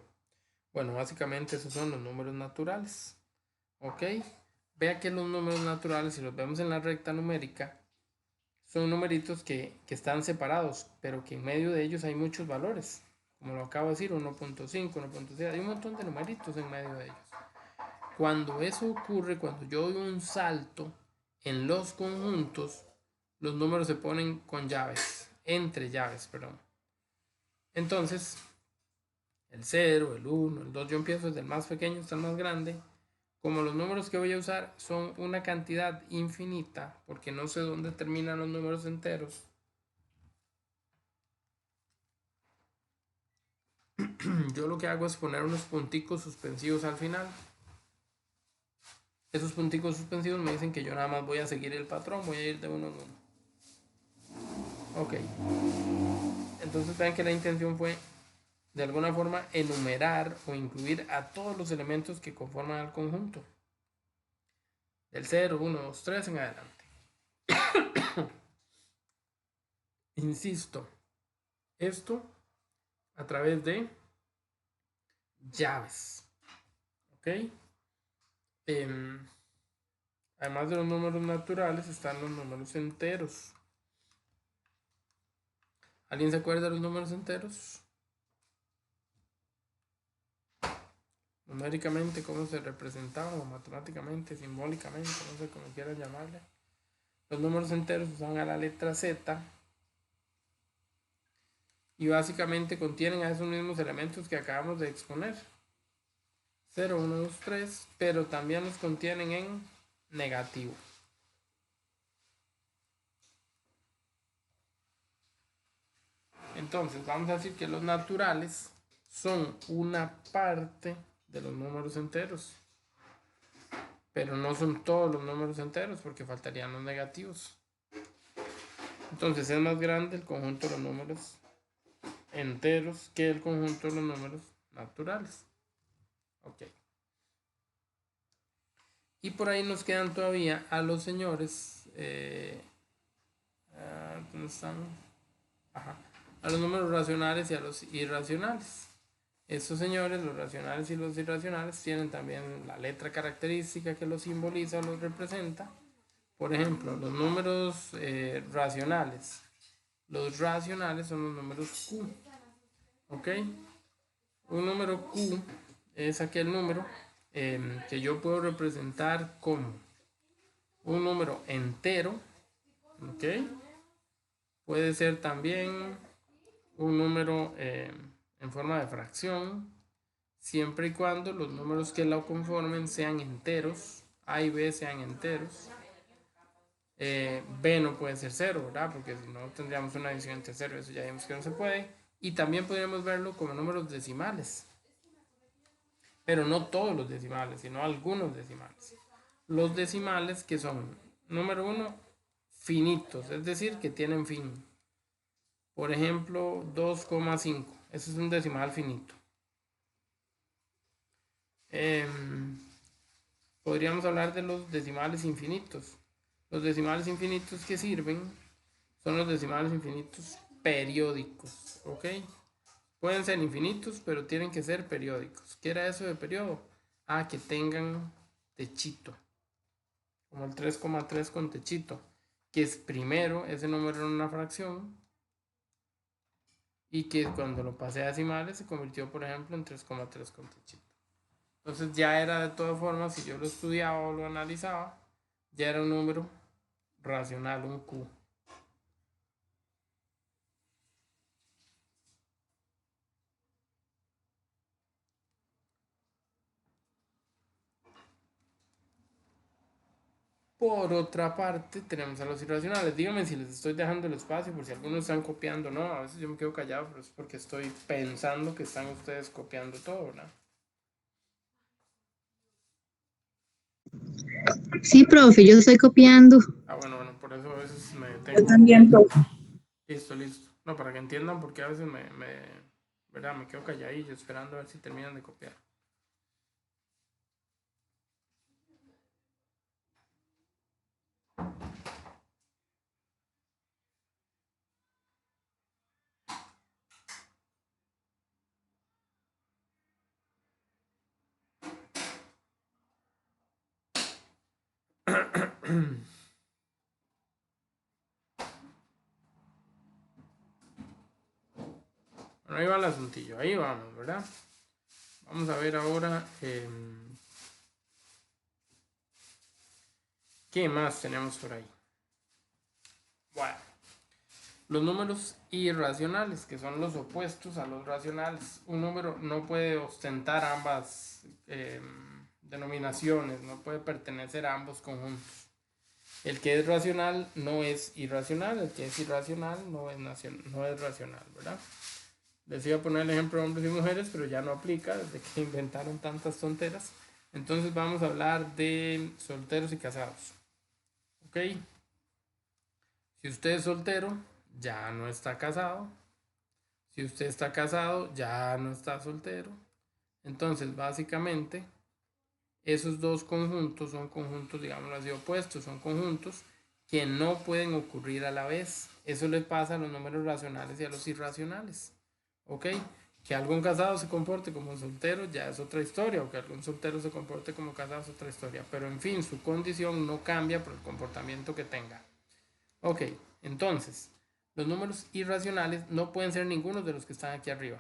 Bueno, básicamente esos son los números naturales. ¿Ok? Vea que los números naturales, si los vemos en la recta numérica, son numeritos que están separados, pero que en medio de ellos hay muchos valores. Como lo acabo de decir, 1.5, 1.6, hay un montón de numeritos en medio de ellos. Cuando eso ocurre, cuando yo doy un salto en los conjuntos, los números se ponen con llaves, entre llaves, perdón. Entonces, el 0, el 1, el 2, yo empiezo desde el más pequeño hasta el más grande. Como los números que voy a usar son una cantidad infinita, porque no sé dónde terminan los números enteros, yo lo que hago es poner unos punticos suspensivos al final. Esos punticos suspensivos me dicen que yo nada más voy a seguir el patrón, voy a ir de uno en uno. Ok. Entonces vean que la intención fue de alguna forma enumerar o incluir a todos los elementos que conforman el conjunto. Del 0, 1, 2, 3 en adelante. Insisto, esto a través de llaves. ¿Ok? Además de los números naturales están los números enteros. ¿Alguien se acuerda de los números enteros? Numéricamente, cómo se representaban, o matemáticamente, simbólicamente, no sé cómo quieran llamarle. Los números enteros usan a la letra Z y básicamente contienen a esos mismos elementos que acabamos de exponer. 0, 1, 2, 3, pero también los contienen en negativo. Entonces, vamos a decir que los naturales son una parte de los números enteros, pero no son todos los números enteros porque faltarían los negativos. Entonces es más grande el conjunto de los números enteros que el conjunto de los números naturales. Ok. Y por ahí nos quedan todavía a los señores. ¿Dónde están? Ajá. A los números racionales y a los irracionales. Estos señores, los racionales y los irracionales, tienen también la letra característica que los simboliza o los representa. Por ejemplo, los números racionales. Los racionales son los números Q. ¿Ok? Un número Q es aquel número que yo puedo representar como un número entero. ¿Ok? Puede ser también un número en forma de fracción, siempre y cuando los números que lo conformen sean enteros, A y B sean enteros. B no puede ser 0, ¿verdad? Porque si no tendríamos una división entre 0, eso ya vimos que no se puede. Y también podríamos verlo como números decimales, pero no todos los decimales, sino algunos decimales. Los decimales que son, número 1, finitos, es decir, que tienen fin. Por ejemplo, 2,5, ese es un decimal finito. Podríamos hablar de los decimales infinitos. Los decimales infinitos que sirven son los decimales infinitos periódicos, ¿ok? Pueden ser infinitos, pero tienen que ser periódicos. ¿Qué era eso de periodo? Que tengan techito, como el 3,3 con techito, que es primero ese número en una fracción y que cuando lo pasé a decimales se convirtió, por ejemplo, en 3,3 con techito. Entonces ya era de todas formas, si yo lo estudiaba o lo analizaba, ya era un número racional, un Q. Por otra parte, tenemos a los irracionales. Díganme si les estoy dejando el espacio, por si algunos están copiando, ¿no? A veces yo me quedo callado, pero es porque estoy pensando que están ustedes copiando todo, ¿verdad? Sí, profe, yo estoy copiando. Bueno, por eso a veces me Yo detengo un también, poquito. profe. Listo, listo. No, para que entiendan, porque a veces ¿verdad? Me quedo calladillo esperando a ver si terminan de copiar. Bueno, ahí va el asuntillo, ahí vamos, ¿verdad? Vamos a ver ahora qué más tenemos por ahí. Bueno, los números irracionales, que son los opuestos a los racionales. Un número no puede ostentar ambas denominaciones, no puede pertenecer a ambos conjuntos. El que es racional no es irracional, el que es irracional no es racional, ¿verdad? Les iba a poner el ejemplo de hombres y mujeres, pero ya no aplica desde que inventaron tantas tonteras. Entonces vamos a hablar de solteros y casados. ¿Ok? Si usted es soltero, ya no está casado. Si usted está casado, ya no está soltero. Entonces, básicamente, esos dos conjuntos son conjuntos, digámoslo así, opuestos. Son conjuntos que no pueden ocurrir a la vez. Eso le pasa a los números racionales y a los irracionales. ¿Ok? Que algún casado se comporte como un soltero ya es otra historia, o que algún soltero se comporte como casado es otra historia. Pero en fin, su condición no cambia por el comportamiento que tenga. Ok, entonces, los números irracionales no pueden ser ninguno de los que están aquí arriba.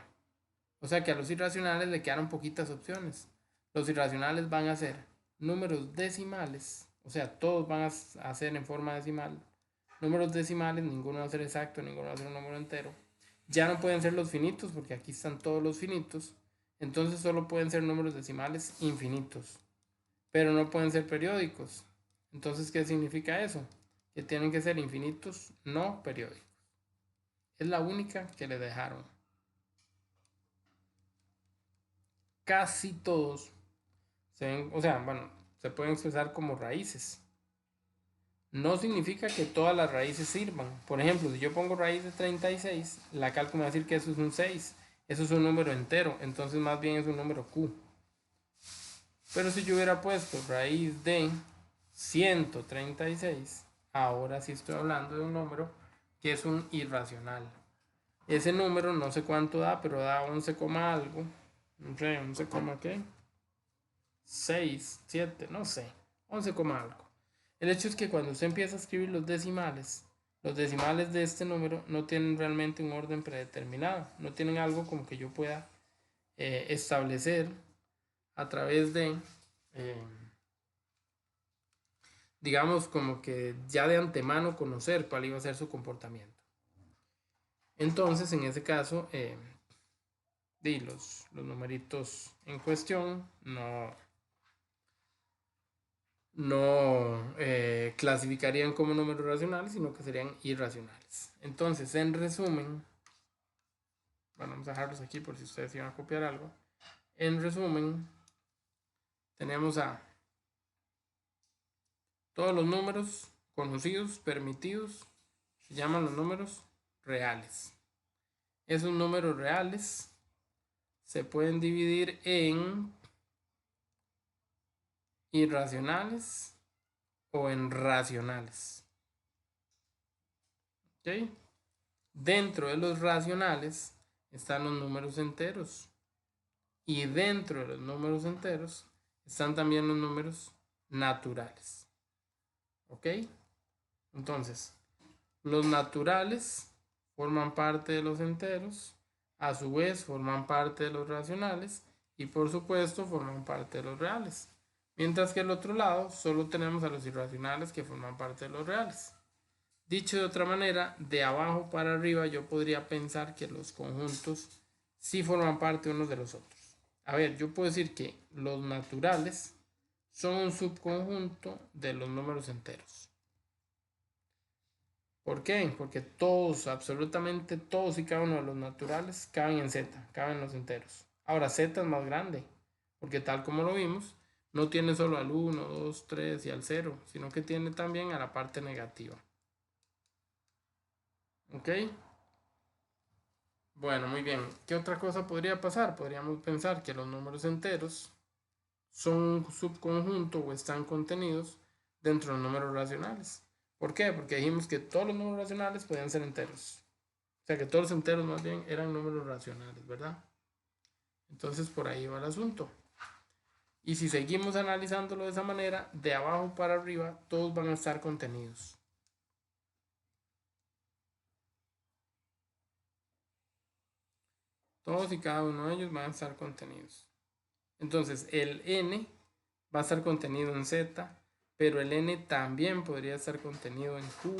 O sea que a los irracionales le quedaron poquitas opciones. Los irracionales van a ser números decimales, o sea, todos van a ser en forma decimal. Números decimales, ninguno va a ser exacto, ninguno va a ser un número entero. Ya no pueden ser los finitos, porque aquí están todos los finitos. Entonces solo pueden ser números decimales infinitos. Pero no pueden ser periódicos. Entonces, ¿qué significa eso? Que tienen que ser infinitos no periódicos. Es la única que le dejaron. Casi todos se pueden expresar como raíces. No significa que todas las raíces sirvan. Por ejemplo, si yo pongo raíz de 36, la cálculo me va a decir que eso es un 6. Eso es un número entero, entonces más bien es un número Q. Pero si yo hubiera puesto raíz de 136, ahora sí estoy hablando de un número que es un irracional. Ese número no sé cuánto da, pero da 11, algo. No sé, 11, ¿qué? 6, 7, no sé. 11, algo. El hecho es que cuando usted empieza a escribir los decimales de este número no tienen realmente un orden predeterminado. No tienen algo como que yo pueda establecer a través de, digamos, como que ya de antemano conocer cuál iba a ser su comportamiento. Entonces, en ese caso, los numeritos en cuestión no clasificarían como números racionales, sino que serían irracionales. Entonces, en resumen, bueno, vamos a dejarlos aquí por si ustedes iban a copiar algo. En resumen, tenemos a todos los números conocidos, permitidos, se llaman los números reales. Esos números reales se pueden dividir en irracionales o en racionales. ¿Ok? Dentro de los racionales están los números enteros. Y dentro de los números enteros están también los números naturales. ¿Ok? Entonces, los naturales forman parte de los enteros, a su vez forman parte de los racionales y por supuesto forman parte de los reales. Mientras que al otro lado solo tenemos a los irracionales que forman parte de los reales. Dicho de otra manera, de abajo para arriba yo podría pensar que los conjuntos sí forman parte unos de los otros. A ver, yo puedo decir que los naturales son un subconjunto de los números enteros. ¿Por qué? Porque todos, absolutamente todos y cada uno de los naturales caben en Z, caben en los enteros. Ahora Z es más grande, porque tal como lo vimos, no tiene solo al 1, 2, 3 y al 0, sino que tiene también a la parte negativa. ¿Ok? Bueno, muy bien. ¿Qué otra cosa podría pasar? Podríamos pensar que los números enteros son un subconjunto o están contenidos dentro de los números racionales. ¿Por qué? Porque dijimos que todos los números racionales podían ser enteros. O sea que todos los enteros más bien eran números racionales, ¿verdad? Entonces por ahí va el asunto. Y si seguimos analizándolo de esa manera, de abajo para arriba, todos van a estar contenidos. Todos y cada uno de ellos van a estar contenidos. Entonces, el n va a estar contenido en z, pero el n también podría estar contenido en q,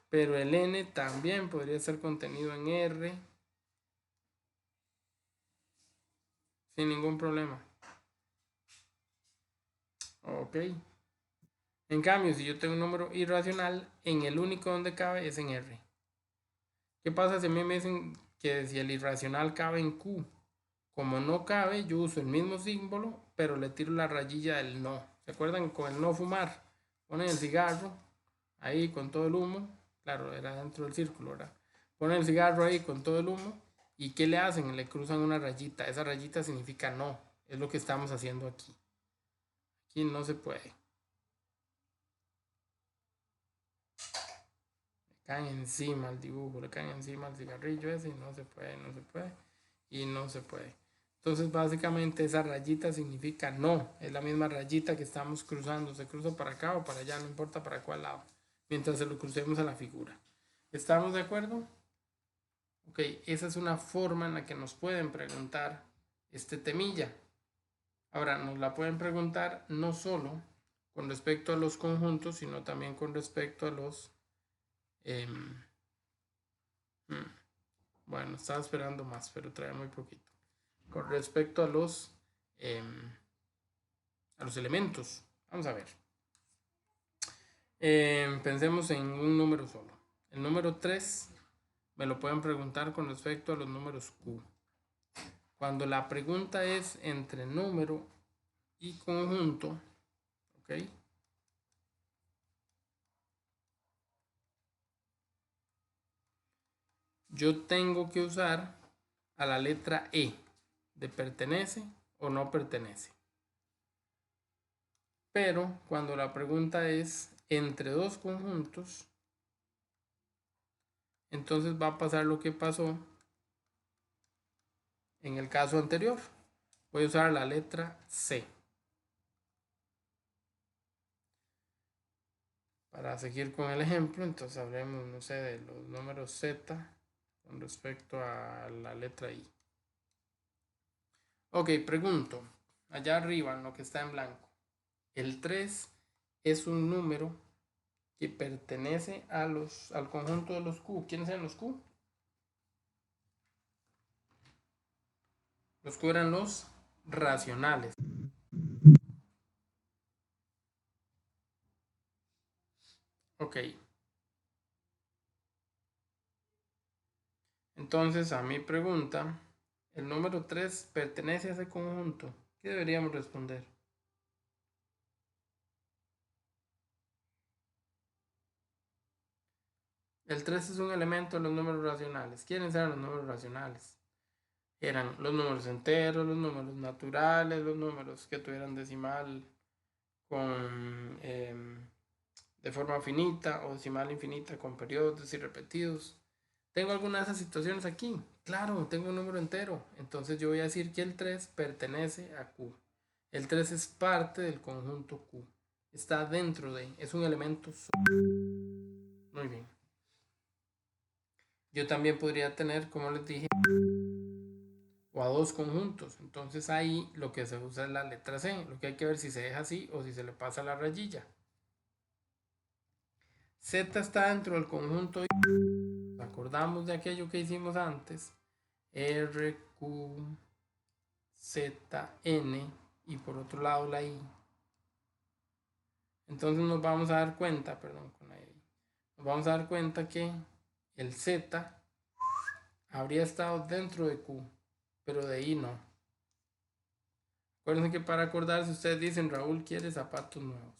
pero el n también podría estar contenido en r, sin ningún problema. Ok. En cambio, si yo tengo un número irracional, en el único donde cabe es en r. ¿Qué pasa si a mí me dicen que si el irracional cabe en q? Como no cabe, yo uso el mismo símbolo, pero le tiro la rayilla del no. ¿Se acuerdan con el no fumar? Ponen el cigarro ahí con todo el humo. Claro, era dentro del círculo, ¿verdad? Ponen el cigarro ahí con todo el humo. ¿Y qué le hacen? Le cruzan una rayita. Esa rayita significa no. Es lo que estamos haciendo aquí. Aquí no se puede. Le caen encima el dibujo, le caen encima el cigarrillo ese y no se puede, no se puede. Y no se puede. Entonces básicamente esa rayita significa no, es la misma rayita que estamos cruzando, se cruza para acá o para allá, no importa para cuál lado, mientras se lo crucemos a la figura. ¿Estamos de acuerdo? Ok, esa es una forma en la que nos pueden preguntar este temilla. Ahora, nos la pueden preguntar no solo con respecto a los conjuntos, sino también con respecto a los... bueno, estaba esperando más, pero trae muy poquito. Con respecto a los elementos. Vamos a ver. Pensemos en un número solo. El número 3 me lo pueden preguntar con respecto a los números Q. Cuando la pregunta es entre número y conjunto, ¿ok? Yo tengo que usar a la letra E de pertenece o no pertenece. Pero cuando la pregunta es entre dos conjuntos, entonces va a pasar lo que pasó en el caso anterior. Voy a usar la letra C. Para seguir con el ejemplo, entonces hablemos, no sé, de los números Z con respecto a la letra I. Ok, pregunto, allá arriba en lo que está en blanco, el 3 es un número que pertenece al conjunto de los Q. ¿Quiénes eran los Q? Los Q eran los racionales. Ok. Entonces, a mi pregunta, el número 3 pertenece a ese conjunto. ¿Qué deberíamos responder? El 3 es un elemento de los números racionales. ¿Quiénes eran los números racionales? Eran los números enteros, los números naturales, los números que tuvieran decimal con, de forma finita o decimal infinita con periodos irrepetidos. ¿Tengo alguna de esas situaciones aquí? Claro, tengo un número entero. Entonces yo voy a decir que el 3 pertenece a Q. El 3 es parte del conjunto Q. Está dentro de, es un elemento solo. Muy bien. Yo también podría tener, como les dije, o a dos conjuntos. Entonces ahí lo que se usa es la letra C. Lo que hay que ver si se deja así o si se le pasa la rayilla. Z está dentro del conjunto I. Nos acordamos de aquello que hicimos antes. R, Q, Z, N y por otro lado la I. Entonces nos vamos a dar cuenta, perdón, con la I. Nos vamos a dar cuenta que el Z habría estado dentro de Q, pero de I no. Acuérdense que para acordarse ustedes dicen Raúl quiere zapatos nuevos.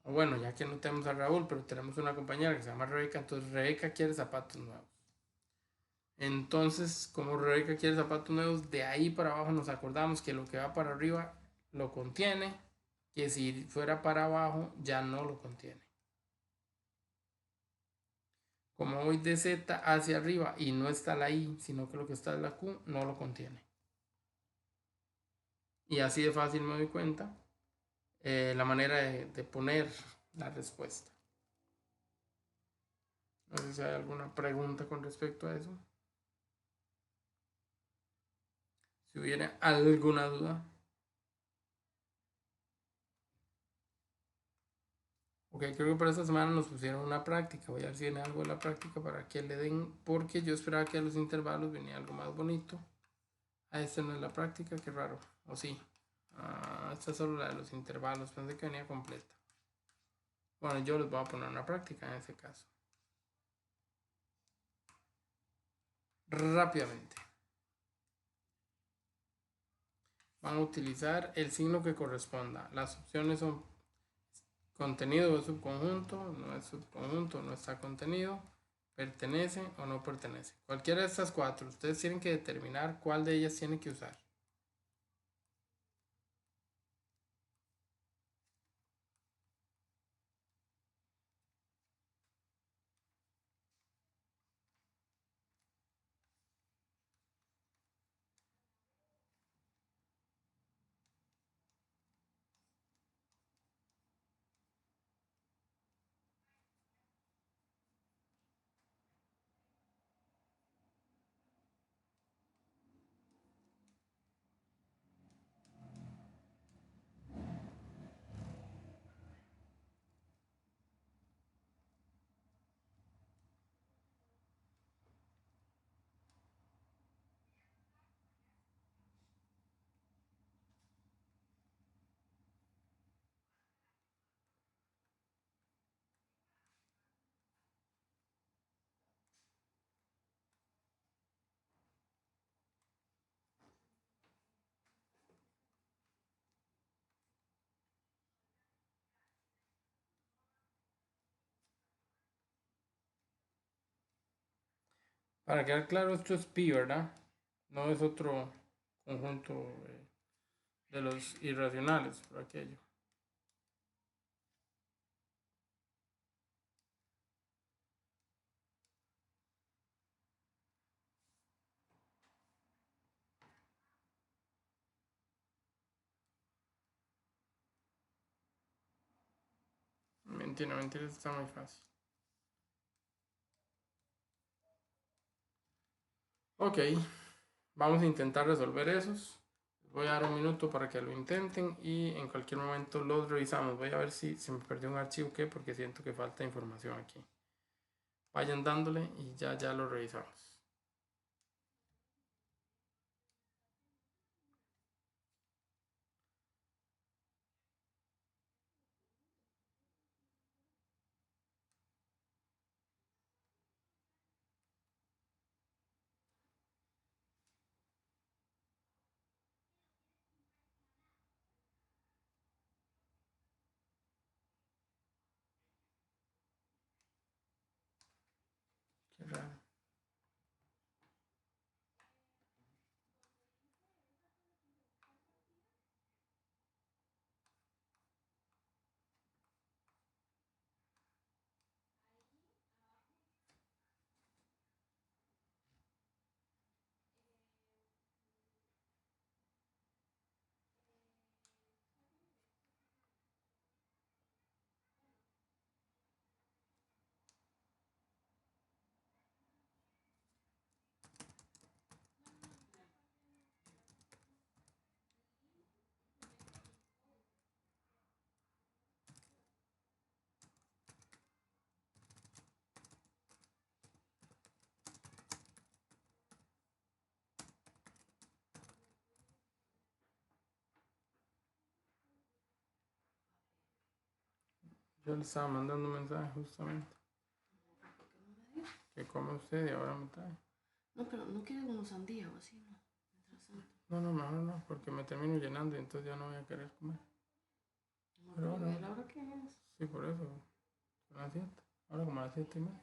O bueno, ya que no tenemos a Raúl, pero tenemos una compañera que se llama Rebeca, entonces Rebeca quiere zapatos nuevos. Entonces, como Rebeca quiere zapatos nuevos, de ahí para abajo nos acordamos que lo que va para arriba lo contiene, que si fuera para abajo ya no lo contiene. Como voy de Z hacia arriba y no está la I, sino que lo que está es la Q, no lo contiene. Y así de fácil me doy cuenta la manera de poner la respuesta. No sé si hay alguna pregunta con respecto a eso. Si hubiera alguna duda. Ok, creo que para esta semana nos pusieron una práctica. Voy a ver si viene algo de la práctica para que le den. Porque yo esperaba que a los intervalos venía algo más bonito. Ah, esta no es la práctica, qué raro. ¿O sí? Esta es solo la de los intervalos. Pensé que venía completa. Bueno, yo les voy a poner una práctica en ese caso. Rápidamente. Van a utilizar el signo que corresponda. Las opciones son contenido o subconjunto, no es subconjunto, no está contenido, pertenece o no pertenece. Cualquiera de estas cuatro, ustedes tienen que determinar cuál de ellas tienen que usar. Para quedar claro, esto es pi, ¿verdad? No es otro conjunto de los irracionales, por aquello. Mentira, mentira, está muy fácil. Ok, vamos a intentar resolver esos. Voy a dar un minuto para que lo intenten y en cualquier momento los revisamos. Voy a ver si se me perdió un archivo o qué, porque siento que falta información aquí. Vayan dándole y ya lo revisamos. Qué raro. Yo le estaba mandando un mensaje justamente. ¿Qué come usted y ahora me trae? No, pero no quiere como sandía o así, ¿no? No, mejor no, porque me termino llenando y entonces ya no voy a querer comer. No, Pero pero bueno. ¿la hora qué es? Sí, por eso. Son las 7. Ahora como a las 7:30.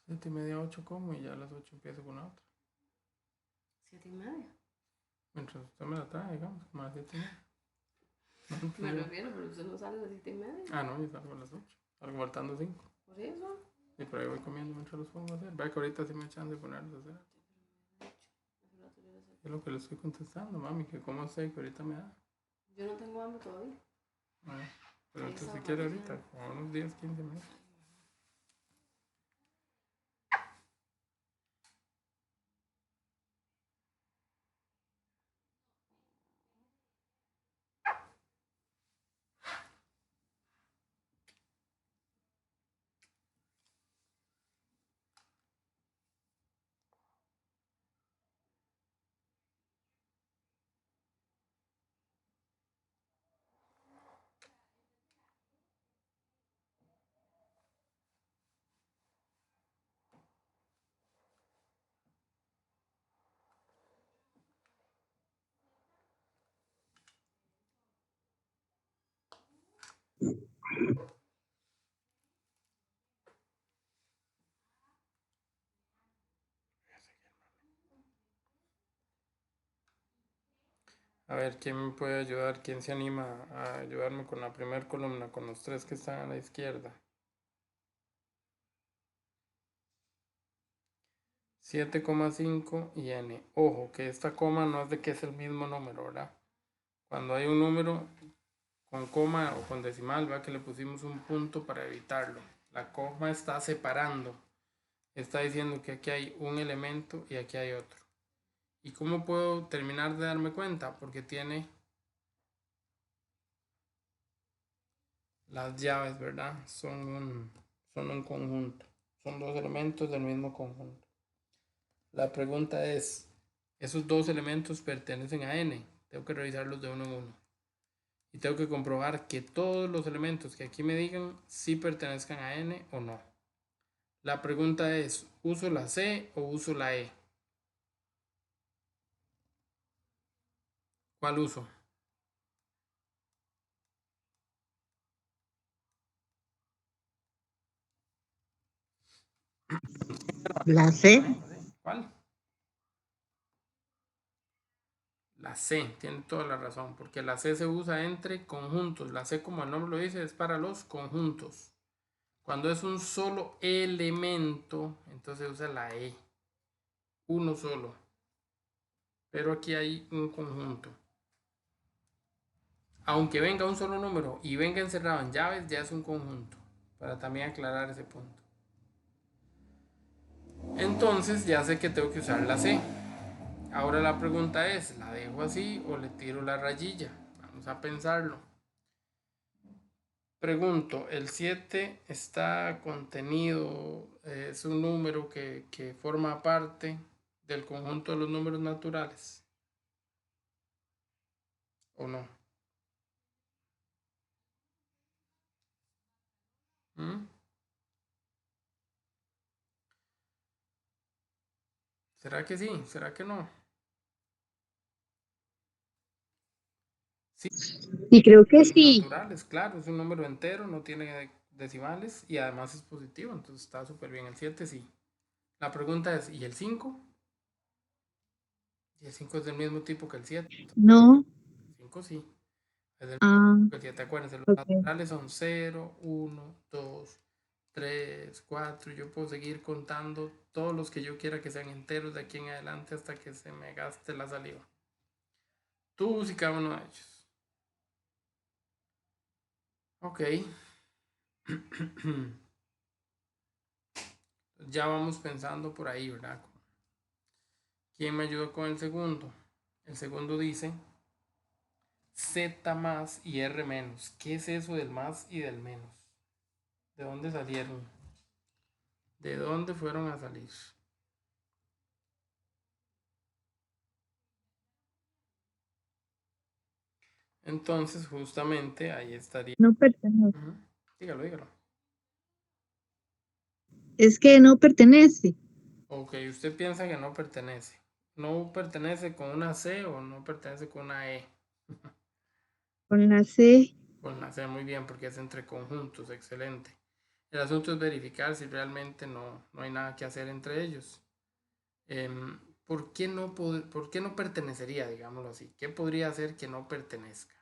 7:30, 8 como y ya a las 8 empiezo con la otra. 7:30. Mientras usted me la trae, digamos, como a las 7:30. Me refiero, pero usted no sale a las 7:30. Ah, no, yo salgo a las 8. Salgo faltando 5. Por eso. Y por ahí voy comiendo mientras los pongo a hacer. Vea que ahorita sí me echan de ponerlos a hacer. Es lo que le estoy contestando, mami, que cómo sé que ahorita me da. Yo no tengo hambre todavía. Bueno, pero Sí, entonces si está quiere bueno. ahorita, como unos 10, 15 minutos. A ver, ¿quién me puede ayudar? ¿Quién se anima a ayudarme con la primera columna, con los 3 que están a la izquierda? 7,5 y n. Ojo, que esta coma no es de que es el mismo número, ¿verdad? Cuando hay un número con coma o con decimal, va que le pusimos un punto para evitarlo. La coma está separando. Está diciendo que aquí hay un elemento y aquí hay otro. ¿Y cómo puedo terminar de darme cuenta? Porque tiene las llaves, ¿verdad? Son un conjunto. Son dos elementos del mismo conjunto. La pregunta es, ¿esos dos elementos pertenecen a n? Tengo que revisarlos de uno en uno. Y tengo que comprobar que todos los elementos que aquí me digan sí pertenezcan a n o no. La pregunta es, ¿uso la C o uso la E? ¿Cuál uso? La C. ¿Cuál? La C, tiene toda la razón, porque la C se usa entre conjuntos. La C, como el nombre lo dice, es para los conjuntos. Cuando es un solo elemento, entonces usa la E. Uno solo. Pero aquí hay un conjunto. Aunque venga un solo número y venga encerrado en llaves, ya es un conjunto. Para también aclarar ese punto. Entonces ya sé que tengo que usar la C. Ahora la pregunta es, ¿la dejo así o le tiro la rayilla? Vamos a pensarlo. Pregunto, ¿el 7 está contenido, es un número que forma parte del conjunto de los números naturales? ¿O no? ¿Mm? ¿Será que sí? ¿Será que no? Sí, Y creo que números sí. naturales, claro, es un número entero, no tiene decimales y además es positivo, entonces está súper bien. El 7 sí. La pregunta es, ¿y el 5? Y el 5 es del mismo tipo que el 7. No. El 5 sí. Es del Ah, mismo que el 7. Acuérdense, los ok. naturales son 0, 1, 2, 3, 4. Yo puedo seguir contando todos los que yo quiera que sean enteros de aquí en adelante hasta que se me gaste la saliva. Tú y cada uno de ellos. Ok. Ya vamos pensando por ahí, ¿verdad? ¿Quién me ayudó con el segundo? El segundo dice Z más y R menos. ¿Qué es eso del más y del menos? ¿De dónde salieron? ¿De dónde fueron a salir? Entonces, justamente ahí estaría. No pertenece. Ujú. Dígalo, dígalo. Es que no pertenece. Ok, usted piensa que no pertenece. ¿No pertenece con una C o no pertenece con una E? Con la C. Con la C, muy bien, porque es entre conjuntos, excelente. El asunto es verificar si realmente no hay nada que hacer entre ellos. ¿Por qué no pertenecería, digámoslo así? ¿Qué podría hacer que no pertenezca?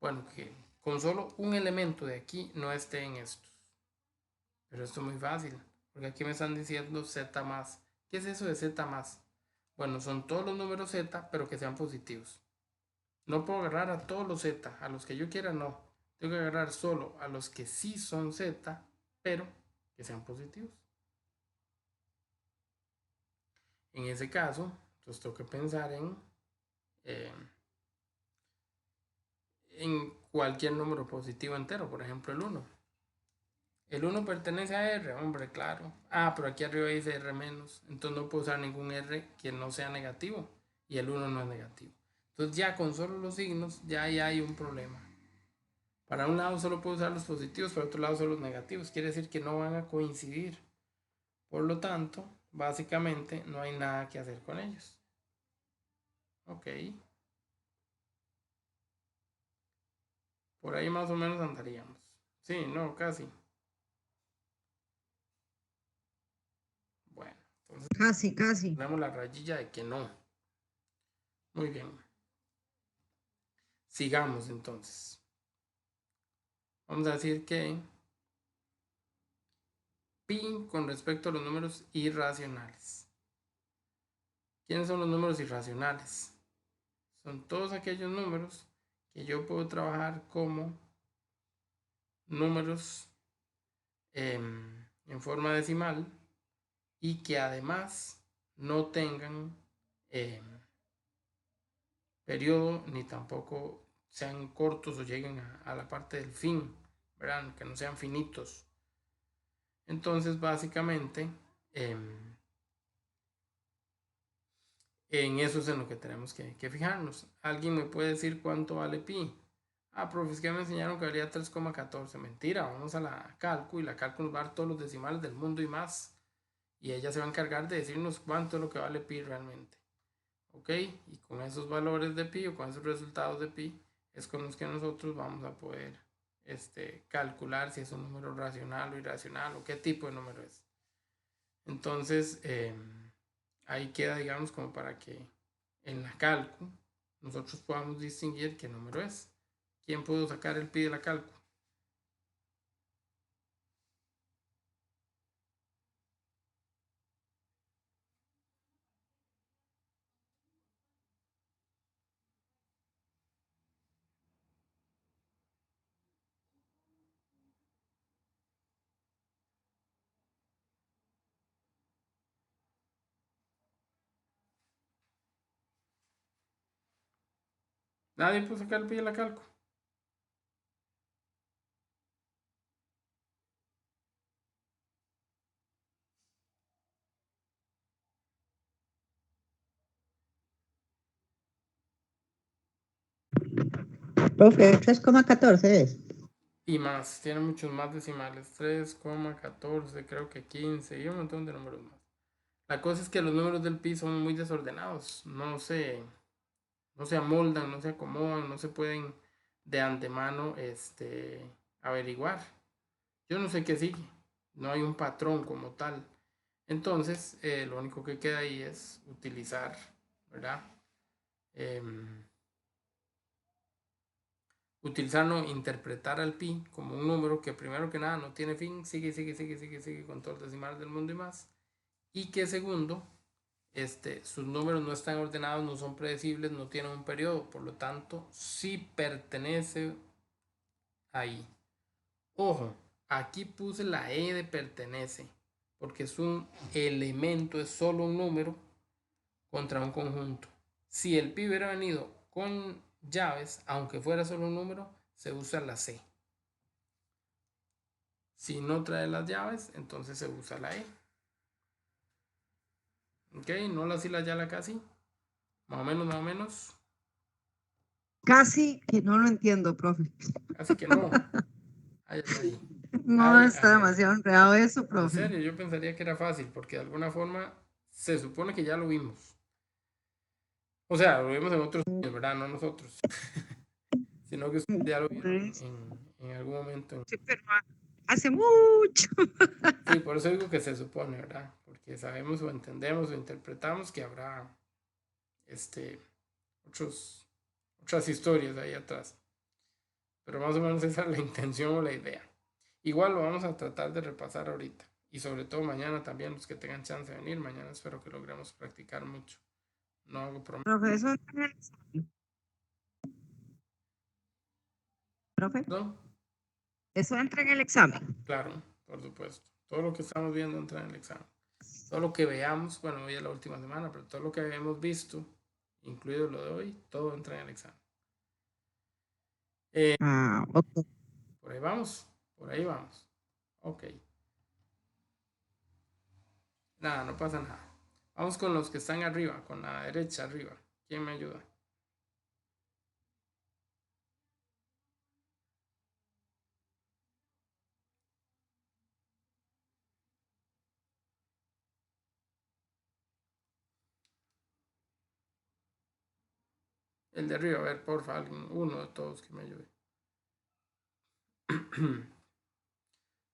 Bueno, que con solo un elemento de aquí no esté en estos. Pero esto es muy fácil, porque aquí me están diciendo Z más. ¿Qué es eso de Z más? Bueno, son todos los números z, pero que sean positivos. No puedo agarrar a todos los z, a los que yo quiera, no. Tengo que agarrar solo a los que sí son z, pero que sean positivos. En ese caso, entonces tengo que pensar en cualquier número positivo entero, por ejemplo el 1. El 1 pertenece a R, hombre, claro. Ah, pero aquí arriba dice R menos, entonces no puedo usar ningún R que no sea negativo, y el 1 no es negativo. Entonces ya con solo los signos ya hay un problema. Para un lado solo puedo usar los positivos, para otro lado solo los negativos. Quiere decir que no van a coincidir. Por lo tanto, básicamente no hay nada que hacer con ellos. Ok. Por ahí más o menos andaríamos. Sí, no, casi. Bueno, entonces Casi. ponemos la rayilla de que no. Muy bien. Sigamos entonces. Vamos a decir que pi con respecto a los números irracionales. ¿Quiénes son los números irracionales? Son todos aquellos números que yo puedo trabajar como números en forma decimal y que además no tengan periodo ni tampoco sean cortos o lleguen a la parte del fin, ¿verdad? Que no sean finitos. Entonces básicamente en eso es en lo que tenemos que fijarnos. ¿Alguien me puede decir cuánto vale pi? Ah, profe, es que me enseñaron que valía 3,14. Mentira, vamos a la calcu y la calcu nos va a dar todos los decimales del mundo y más. Y ella se va a encargar de decirnos cuánto es lo que vale pi realmente. ¿Ok? Y con esos valores de pi o con esos resultados de pi es con los que nosotros vamos a poder calcular si es un número racional o irracional o qué tipo de número es. Entonces, ahí queda, digamos, como para que en la calcu nosotros podamos distinguir qué número es. ¿Quién pudo sacar el pi de la calcu? Nadie pudo sacar el pi de la calcu. Profe, 3,14 es. Y más, tiene muchos más decimales. 3,14, creo que 15 y un montón de números más. La cosa es que los números del pi son muy desordenados. No se amoldan, no se acomodan, no se pueden de antemano averiguar. Yo no sé qué sigue. No hay un patrón como tal. Entonces, lo único que queda ahí es utilizar, ¿verdad? Utilizarlo, interpretar al pi como un número que primero que nada no tiene fin, sigue con todo el decimal del mundo y más. Y que segundo, sus números no están ordenados, no son predecibles, no tienen un periodo, por lo tanto, sí pertenece ahí. Ojo, aquí puse la E de pertenece, porque es un elemento, es solo un número contra un conjunto. Si el pi hubiera venido con llaves, aunque fuera solo un número, se usa la C. Si no trae las llaves, entonces se usa la E. Ok, no la si la ya la casi. Más o menos. Casi que no lo entiendo, profe. Casi que no. Ay, ay. No Ay, está ay, ay. demasiado enredado eso, En profe. serio, yo pensaría que era fácil, porque de alguna forma se supone que ya lo vimos. O sea, lo vimos en otros años, ¿verdad? No nosotros. Sino que ustedes ya lo vieron en algún momento. Sí, pero hace mucho. Sí, por eso digo que se supone, ¿verdad? Porque sabemos o entendemos o interpretamos que habrá otras historias ahí atrás. Pero más o menos esa es la intención o la idea. Igual lo vamos a tratar de repasar ahorita. Y sobre todo mañana también, los que tengan chance de venir. Mañana espero que logremos practicar mucho. No hago promesas. Profe, eso entra en el examen. Profe, ¿No? eso entra en el examen. Claro, por supuesto. Todo lo que estamos viendo entra en el examen. Todo lo que veamos, bueno, hoy es la última semana, pero todo lo que habíamos visto, incluido lo de hoy, todo entra en el examen. Ah, ok. Por ahí vamos, por ahí vamos. Ok. Nada, no pasa nada. Vamos con los que están arriba, con la derecha arriba. ¿Quién me ayuda? El de arriba, a ver, porfa, alguien, uno de todos que me ayude.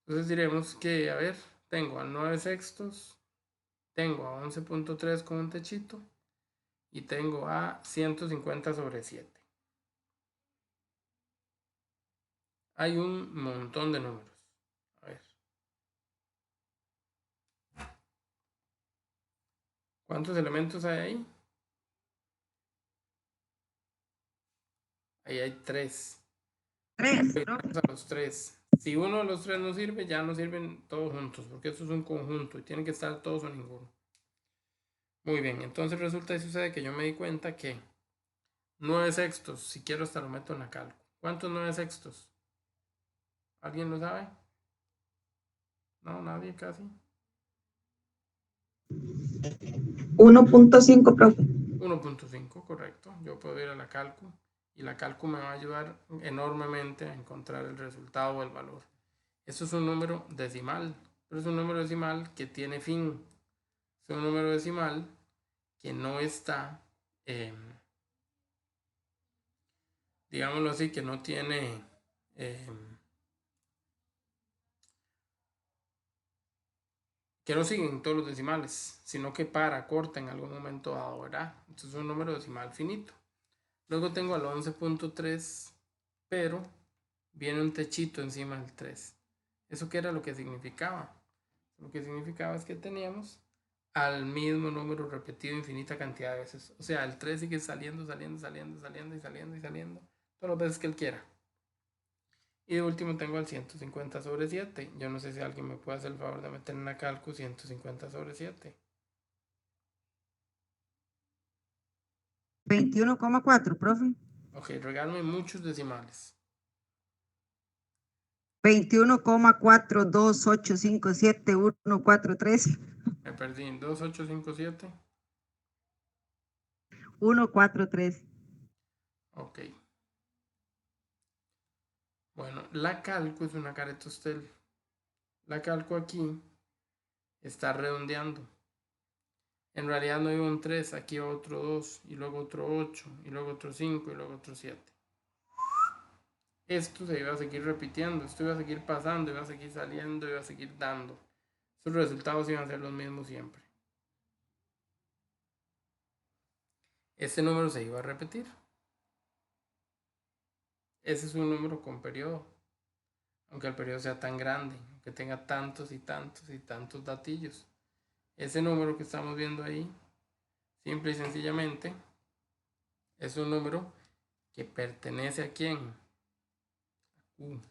Entonces diremos que, a ver, tengo a 9 sextos, tengo a 11.3 con un techito y tengo a 150/7. Hay un montón de números. A ver. ¿Cuántos elementos hay ahí? Ahí hay 3. 3, Vamos a los 3. Si uno de los 3 no sirve, ya no sirven todos juntos, porque esto es un conjunto y tienen que estar todos o ninguno. Muy bien, entonces resulta y sucede que yo me di cuenta que 9 sextos, si quiero hasta lo meto en la calco. ¿Cuántos 9 sextos? ¿Alguien lo sabe? No, nadie casi. 1.5, profe. 1.5, correcto. Yo puedo ir a la calco y la calco me va a ayudar enormemente a encontrar el resultado o el valor. Esto es un número decimal, pero es un número decimal que tiene fin. Es un número decimal que no está, digámoslo así, que no tiene, que no siguen todos los decimales, sino que corta en algún momento dado, ¿verdad? Entonces es un número decimal finito. Luego tengo al 11.3, pero viene un techito encima del 3. ¿Eso qué era lo que significaba? Lo que significaba es que teníamos al mismo número repetido infinita cantidad de veces. O sea, el 3 sigue saliendo, saliendo, saliendo, saliendo y saliendo y saliendo todas las veces que él quiera. Y de último tengo el 150/7. Yo no sé si alguien me puede hacer el favor de meter en la calco 150/7. 21,4, profe. Ok, regálame muchos decimales. 21,428571143. Me perdí en 2857. 143. Ok. Bueno, la calco es una caretostel. La calco aquí está redondeando. En realidad no iba un 3, aquí va otro 2, y luego otro 8, y luego otro 5, y luego otro 7. Esto se iba a seguir repitiendo, esto iba a seguir pasando, iba a seguir saliendo, iba a seguir dando. Sus resultados iban a ser los mismos siempre. Este número se iba a repetir. Ese es un número con periodo. Aunque el periodo sea tan grande, que tenga tantos y tantos y tantos datillos. Ese número que estamos viendo ahí, simple y sencillamente, es un número que pertenece a quién. Q.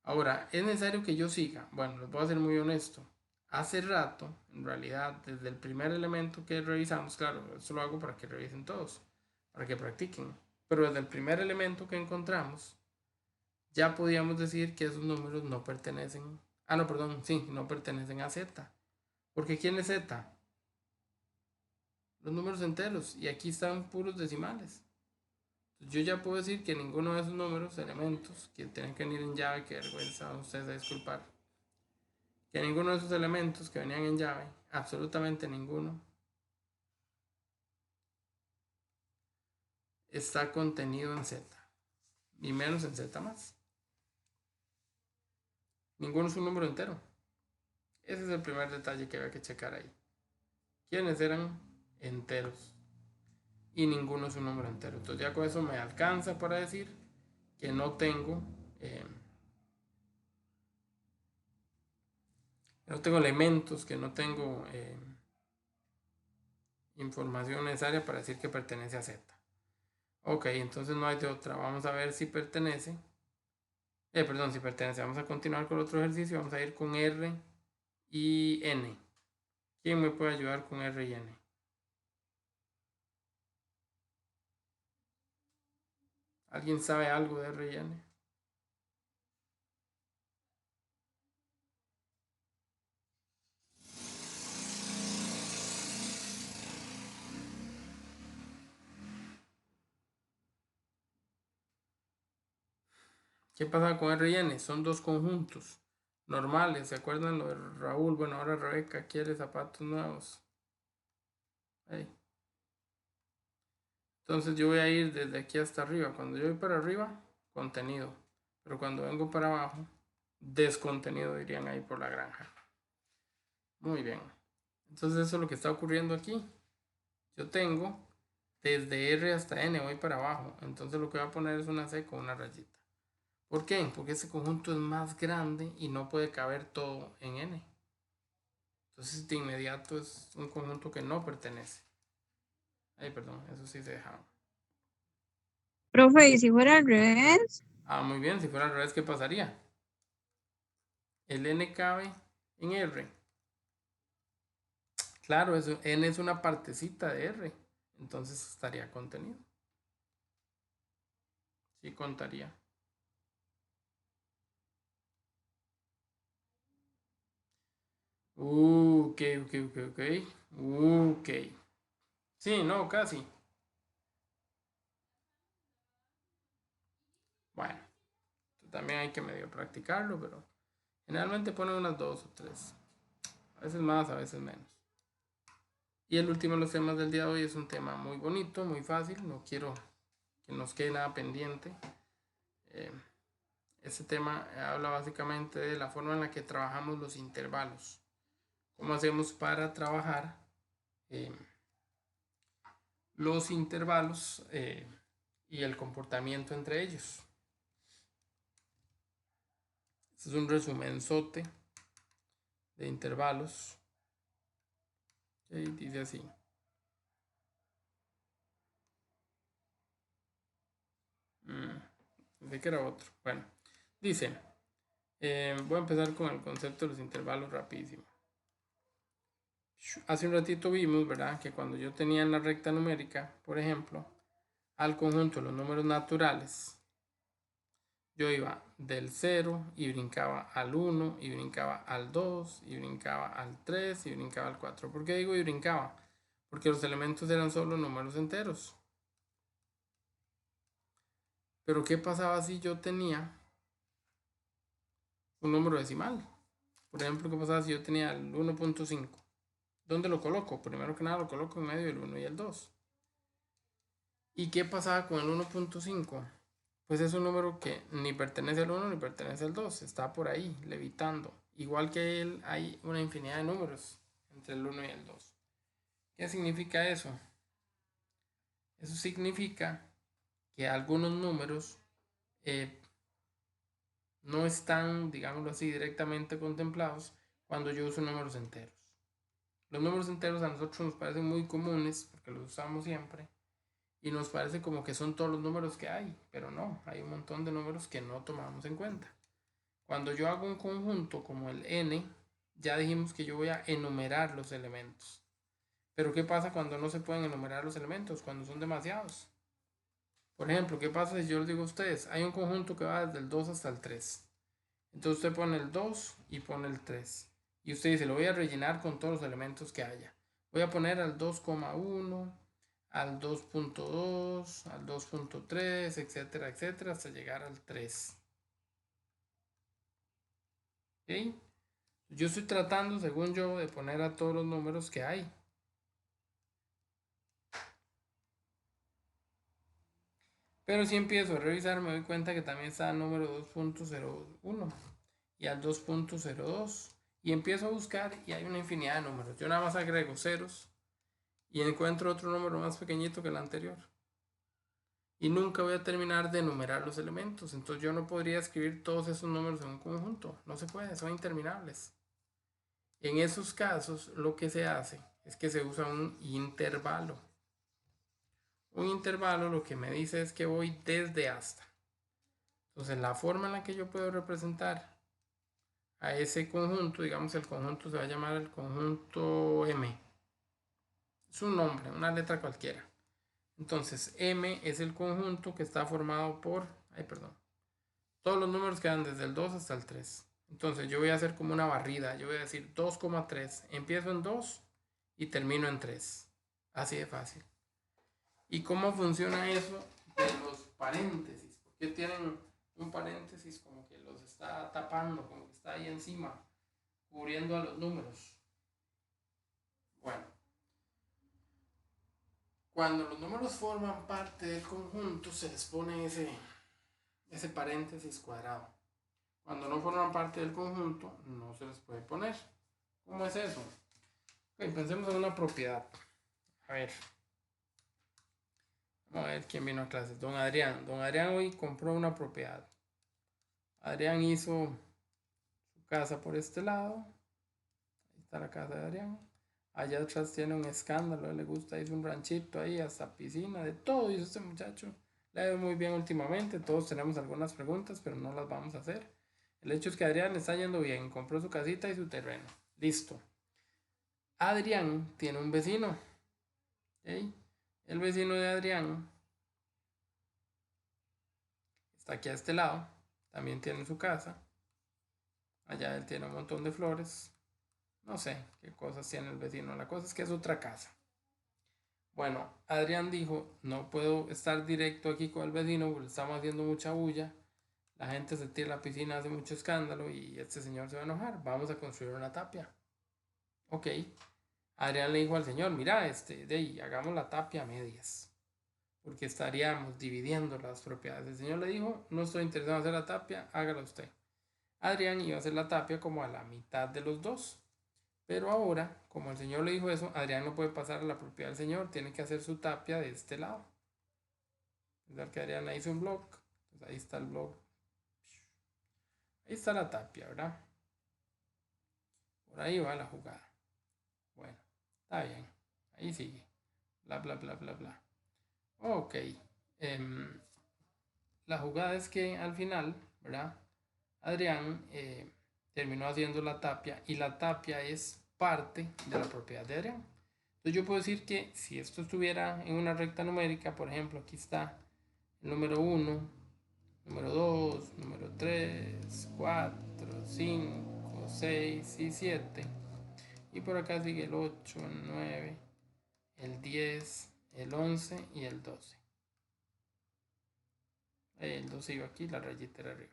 Ahora, es necesario que yo siga. Bueno, les voy a ser muy honesto. Hace rato, en realidad, desde el primer elemento que revisamos, claro, esto lo hago para que revisen todos, para que practiquen. Pero desde el primer elemento que encontramos, ya podíamos decir que esos números no pertenecen. Ah, no, perdón, sí, no pertenecen a Z. Porque ¿quién es Z? Los números enteros. Y aquí están puros decimales. Yo ya puedo decir que ninguno de esos números, elementos, que tienen que venir en llave, que vergüenza, ustedes a disculpar, que ninguno de esos elementos que venían en llave, absolutamente ninguno, está contenido en Z, ni menos en Z más. Ninguno es un número entero. Ese es el primer detalle que había que checar ahí. ¿Quiénes eran enteros? Y ninguno es un número entero. Entonces ya con eso me alcanza para decir que no tengo elementos, que no tengo información necesaria para decir que pertenece a Z. Ok, entonces no hay de otra. Vamos a ver si pertenece. Perdón, si pertenece. Vamos a continuar con el otro ejercicio. Vamos a ir con R y N. ¿Quién me puede ayudar con R y N? ¿Alguien sabe algo de R y N? ¿Qué pasa con R y N? Son dos conjuntos normales. ¿Se acuerdan lo de Raúl? Bueno, ahora Rebeca quiere zapatos nuevos. Ahí. Entonces yo voy a ir desde aquí hasta arriba. Cuando yo voy para arriba, contenido. Pero cuando vengo para abajo, descontenido, dirían ahí por la granja. Muy bien. Entonces eso es lo que está ocurriendo aquí. Yo tengo desde R hasta N, voy para abajo. Entonces lo que voy a poner es una C con una rayita. ¿Por qué? Porque ese conjunto es más grande y no puede caber todo en N. Entonces de inmediato es un conjunto que no pertenece. Ay, perdón, eso sí se dejaba. Profe, ¿y si fuera al revés? Ah, muy bien, si fuera al revés, ¿qué pasaría? El N cabe en R. Claro, eso, N es una partecita de R. Entonces estaría contenido. Sí, contaría. Ok. Ok. Sí, no, casi. Bueno, también hay que medio practicarlo, pero generalmente pone unas 2 o 3. A veces más, a veces menos. Y el último de los temas del día de hoy es un tema muy bonito, muy fácil. No quiero que nos quede nada pendiente. Este tema habla básicamente de la forma en la que trabajamos los intervalos. ¿Cómo hacemos para trabajar los intervalos y el comportamiento entre ellos? Este es un resumenzote de intervalos. Dice así. Pensé que era otro. Bueno, dice, voy a empezar con el concepto de los intervalos rapidísimo. Hace un ratito vimos, ¿verdad? Que cuando yo tenía en la recta numérica, por ejemplo, al conjunto de los números naturales, yo iba del 0 y brincaba al 1 y brincaba al 2 y brincaba al 3 y brincaba al 4. ¿Por qué digo y brincaba? Porque los elementos eran solo números enteros. Pero ¿qué pasaba si yo tenía un número decimal? Por ejemplo, ¿qué pasaba si yo tenía el 1.5? ¿Dónde lo coloco? Primero que nada lo coloco en medio del 1 y el 2. ¿Y qué pasaba con el 1.5? Pues es un número que ni pertenece al 1 ni pertenece al 2. Está por ahí, levitando. Igual que él, hay una infinidad de números entre el 1 y el 2. ¿Qué significa eso? Eso significa que algunos números no están, digámoslo así, directamente contemplados cuando yo uso números enteros. Los números enteros a nosotros nos parecen muy comunes porque los usamos siempre y nos parece como que son todos los números que hay, pero no, hay un montón de números que no tomamos en cuenta. Cuando yo hago un conjunto como el n, ya dijimos que yo voy a enumerar los elementos. Pero ¿qué pasa cuando no se pueden enumerar los elementos? Cuando son demasiados. Por ejemplo, ¿qué pasa si yo les digo a ustedes? Hay un conjunto que va desde el 2 hasta el 3. Entonces usted pone el 2 y pone el 3. Y usted dice, lo voy a rellenar con todos los elementos que haya. Voy a poner al 2,1, al 2.2, al 2.3, etcétera, etcétera, hasta llegar al 3. ¿Ok? Yo estoy tratando, según yo, de poner a todos los números que hay. Pero si empiezo a revisar, me doy cuenta que también está el número 2.01 y al 2.02. Y empiezo a buscar y hay una infinidad de números. Yo nada más agrego ceros y encuentro otro número más pequeñito que el anterior. Y nunca voy a terminar de enumerar los elementos. Entonces yo no podría escribir todos esos números en un conjunto. No se puede, son interminables. En esos casos, lo que se hace es que se usa un intervalo. Un intervalo lo que me dice es que voy desde hasta. Entonces la forma en la que yo puedo representar a ese conjunto, digamos el conjunto se va a llamar el conjunto M. Es un nombre, una letra cualquiera. Entonces M es el conjunto que está formado por, todos los números que van desde el 2 hasta el 3. Entonces yo voy a hacer como una barrida, yo voy a decir 2,3, empiezo en 2 y termino en 3. Así de fácil. ¿Y cómo funciona eso de los paréntesis? ¿Por qué tienen un paréntesis como que los está tapando, como que está ahí encima, cubriendo a los números? Bueno, cuando los números forman parte del conjunto se les pone ese paréntesis cuadrado. Cuando no forman parte del conjunto no se les puede poner. ¿Cómo es eso? Okay, pensemos en una propiedad. A ver. Vamos a ver quién vino a clases. Don Adrián. Don Adrián hoy compró una propiedad. Adrián hizo su casa por este lado. Ahí está la casa de Adrián. Allá atrás tiene un escándalo. A él le gusta. Hizo un ranchito ahí, hasta piscina. De todo hizo este muchacho. Le ha ido muy bien últimamente. Todos tenemos algunas preguntas, pero no las vamos a hacer. El hecho es que a Adrián le está yendo bien. Compró su casita y su terreno. Listo. Adrián tiene un vecino. ¿Okay? El vecino de Adrián está aquí a este lado. También tiene su casa. Allá él tiene un montón de flores. No sé qué cosas tiene el vecino. La cosa es que es otra casa. Bueno, Adrián dijo, no puedo estar directo aquí con el vecino porque estamos haciendo mucha bulla. La gente se tira a la piscina, hace mucho escándalo y este señor se va a enojar. Vamos a construir una tapia. Ok. Adrián le dijo al señor, mira, hagamos la tapia a medias, porque estaríamos dividiendo las propiedades. El señor le dijo, no estoy interesado en hacer la tapia, hágala usted. Adrián iba a hacer la tapia como a la mitad de los dos, pero ahora, como el señor le dijo eso, Adrián no puede pasar a la propiedad del señor, tiene que hacer su tapia de este lado. Pensar que Adrián hizo un blog, entonces ahí está el blog. Ahí está la tapia, ¿verdad? Por ahí va la jugada. Bueno. Está bien, ahí sigue. Bla, bla, bla, bla, bla. Ok. La jugada es que al final, ¿verdad? Adrián terminó haciendo la tapia y la tapia es parte de la propiedad de Adrián. Entonces yo puedo decir que si esto estuviera en una recta numérica, por ejemplo, aquí está el número 1, número 2, número 3, 4, 5, 6 y 7. Y por acá sigue el 8, el 9, el 10, el 11 y el 12. El 12 iba aquí, la rayita era arriba.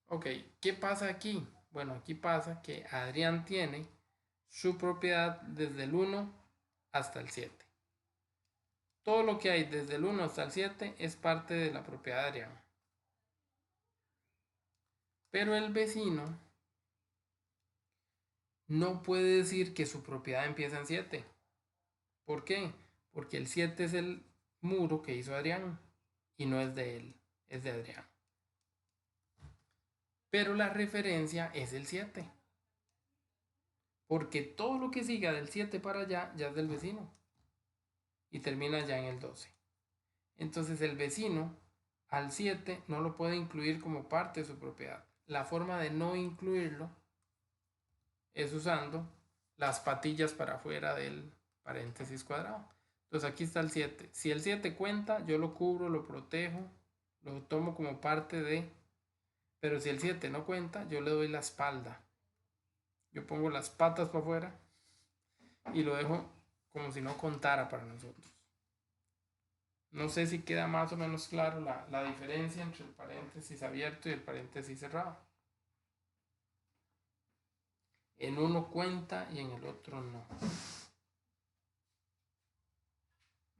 Ok, ¿qué pasa aquí? Bueno, aquí pasa que Adrián tiene su propiedad desde el 1 hasta el 7. Todo lo que hay desde el 1 hasta el 7 es parte de la propiedad de Adrián. Pero el vecino no puede decir que su propiedad empieza en 7. ¿Por qué? Porque el 7 es el muro que hizo Adrián y no es de él, es de Adrián. Pero la referencia es el 7. Porque todo lo que siga del 7 para allá ya es del vecino. Y termina ya en el 12. Entonces el vecino al 7 no lo puede incluir como parte de su propiedad. La forma de no incluirlo es usando las patillas para afuera del paréntesis cuadrado. Entonces aquí está el 7. Si el 7 cuenta, yo lo cubro, lo protejo, lo tomo como parte de... Pero si el 7 no cuenta, yo le doy la espalda. Yo pongo las patas para afuera y lo dejo como si no contara para nosotros. No sé si queda más o menos claro la diferencia entre el paréntesis abierto y el paréntesis cerrado. En uno cuenta y en el otro no.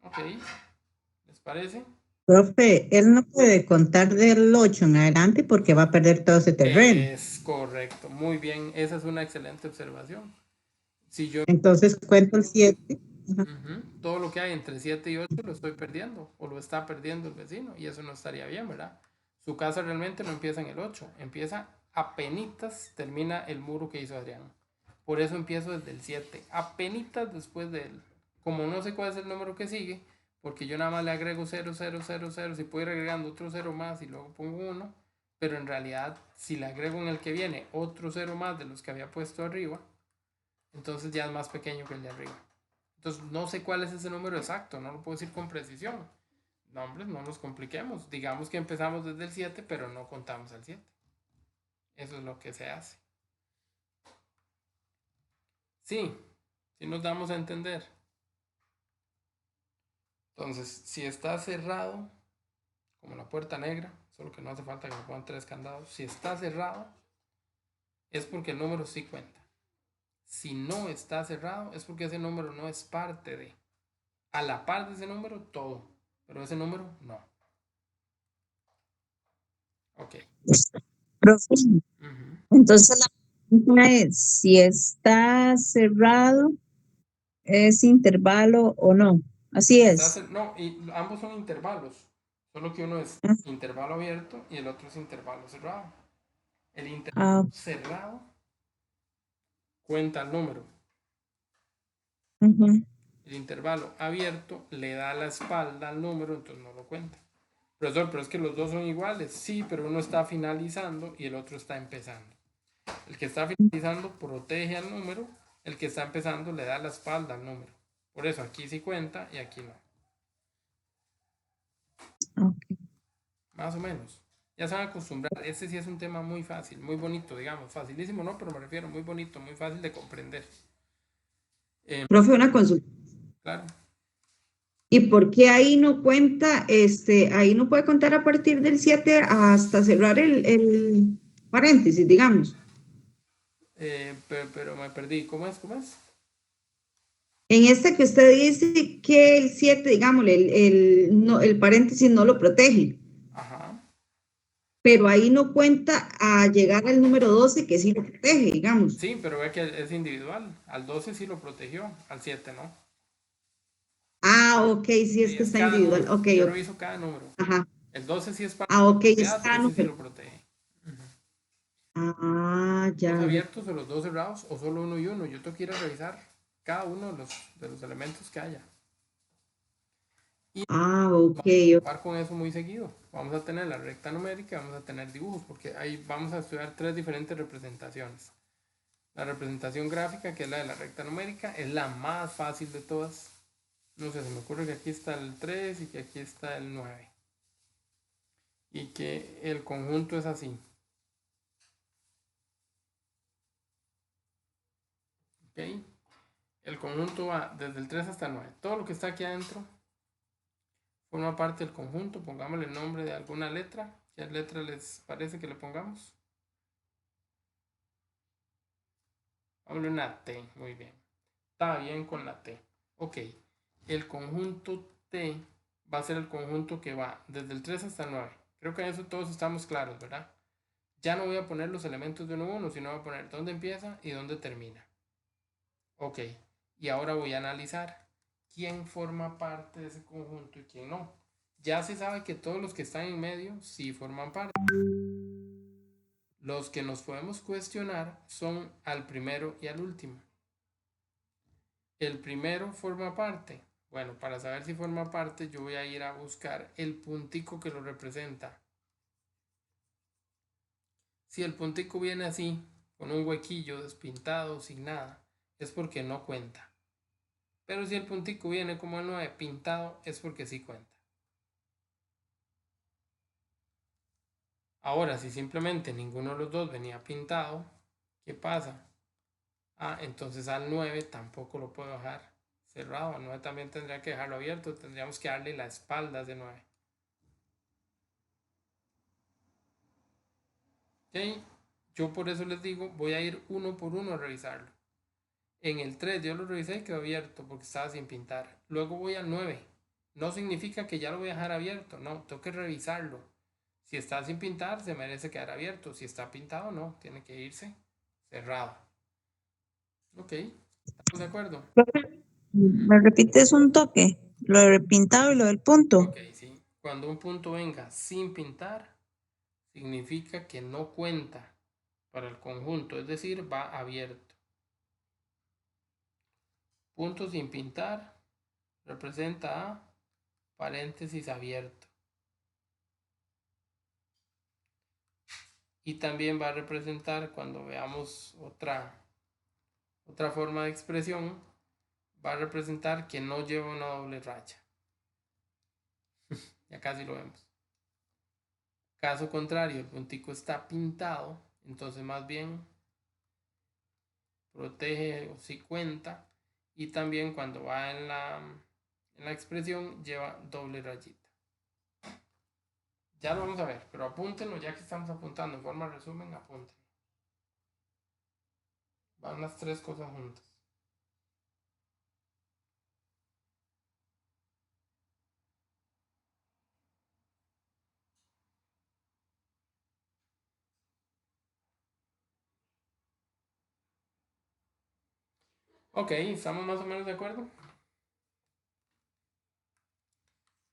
Ok, ¿les parece? Profe, él no puede contar del 8 en adelante porque va a perder todo ese terreno. Es correcto, muy bien, esa es una excelente observación. Si yo Entonces cuento el 7. todo lo que hay entre 7 y 8 lo estoy perdiendo o lo está perdiendo el vecino y eso no estaría bien, ¿verdad? Su casa realmente no empieza en el 8, empieza apenitas, termina el muro que hizo Adrián. Por eso empiezo desde el 7, apenitas después de él. Como no sé cuál es el número que sigue, porque yo nada más le agrego 0, 0, 0, 0, si puedo ir agregando otro 0 más y luego pongo 1, pero en realidad si le agrego en el que viene otro 0 más de los que había puesto arriba, entonces ya es más pequeño que el de arriba. Entonces no sé cuál es ese número exacto, no lo puedo decir con precisión. No, hombre, no nos compliquemos. Digamos que empezamos desde el 7, pero no contamos al 7. Eso es lo que se hace. Sí, sí nos damos a entender. Entonces, si está cerrado, como la puerta negra, solo que no hace falta que le pongan 3 candados. Si está cerrado, es porque el número sí cuenta. Si no está cerrado, es porque ese número no es parte de. A la par de ese número, todo. Pero ese número, no. Ok. Profe, Ujú. entonces la pregunta es, si está cerrado, ¿es intervalo o no? Así es. No, y ambos son intervalos. Solo que uno es Ah, intervalo abierto y el otro es intervalo cerrado. El ah, intervalo cerrado cuenta el número. ujú. El intervalo abierto le da la espalda al número, entonces no lo cuenta. Profesor, pero es que los dos son iguales. Sí, pero uno está finalizando y el otro está empezando. El que está finalizando protege al número, el que está empezando le da la espalda al número. Por eso aquí sí cuenta y aquí no. Ok. Más o menos. Ya se van a acostumbrar. Este sí es un tema muy fácil, muy bonito, digamos. Facilísimo, no, pero me refiero muy bonito, muy fácil de comprender. Profe, una consulta. Claro. ¿Y por qué ahí no cuenta, ahí no puede contar a partir del 7 hasta cerrar el paréntesis, digamos? Pero me perdí. ¿Cómo es? ¿Cómo es? En este que usted dice que el 7, digámosle, no, el paréntesis no lo protege, Ajá. pero ahí no cuenta a llegar al número 12 que sí lo protege, digamos. Sí, pero ve que es individual. Al 12 sí lo protegió, al 7 no. Ah, ok, sí es Sí, que es está cada individual. número. Ok, Yo ok. reviso cada número. Ajá. El 12 sí es para Ah, ok, es propiedad, cada ese sí número. lo protege. Ah, ¿Dos ya, ya. abiertos o los dos cerrados o solo uno y uno? Yo tengo que ir a revisar cada uno de los elementos que haya. Y Ah, ok, vamos a ok. jugar con eso muy seguido. Vamos a tener la recta numérica, vamos a tener dibujos, porque ahí vamos a estudiar 3 diferentes representaciones. La representación gráfica, que es la de la recta numérica, es la más fácil de todas. No sé, se me ocurre que aquí está el 3 y que aquí está el 9. Y que el conjunto es así. ¿Ok? El conjunto va desde el 3 hasta el 9. Todo lo que está aquí adentro forma parte del conjunto. Pongámosle el nombre de alguna letra. ¿Qué letra les parece que le pongamos? Pongámosle una T. Muy bien. Está bien con la T. Ok. El conjunto T va a ser el conjunto que va desde el 3 hasta el 9. Creo que en eso todos estamos claros, ¿verdad? Ya no voy a poner los elementos de 1 a 1, sino voy a poner dónde empieza y dónde termina. Ok. Y ahora voy a analizar quién forma parte de ese conjunto y quién no. Ya se sabe que todos los que están en medio sí forman parte. Los que nos podemos cuestionar son al primero y al último. El primero forma parte. Bueno, para saber si forma parte, yo voy a ir a buscar el puntico que lo representa. Si el puntico viene así, con un huequillo despintado, sin nada, es porque no cuenta. Pero si el puntico viene como el 9 pintado, es porque sí cuenta. Ahora, si simplemente ninguno de los dos venía pintado, ¿qué pasa? Ah, entonces al 9 tampoco lo puedo dejar cerrado. Al 9 también tendría que dejarlo abierto. Tendríamos que darle la espalda de 9. ¿Ok? Yo por eso les digo, voy a ir uno por uno a revisarlo. En el 3 yo lo revisé y quedó abierto porque estaba sin pintar. Luego voy al 9. No significa que ya lo voy a dejar abierto. No, tengo que revisarlo. Si está sin pintar, se merece quedar abierto. Si está pintado, no. Tiene que irse cerrado. Ok. ¿Estamos de acuerdo? Profe, Ujú. ¿me repites un toque? Lo de pintado y lo del punto. Ok, sí. Cuando un punto venga sin pintar, significa que no cuenta para el conjunto. Es decir, va abierto. punto sin pintar representa a paréntesis abierto. Y también va a representar, cuando veamos otra forma de expresión, va a representar que no lleva una doble raya. Ya casi lo vemos. Caso contrario, el puntico está pintado, entonces más bien protege o sí cuenta. Y también cuando va en la expresión lleva doble rayita. Ya lo vamos a ver, pero apúntenlo, ya que estamos apuntando en forma de resumen, apúntenlo. Van las tres cosas juntas. Ok, ¿estamos más o menos de acuerdo?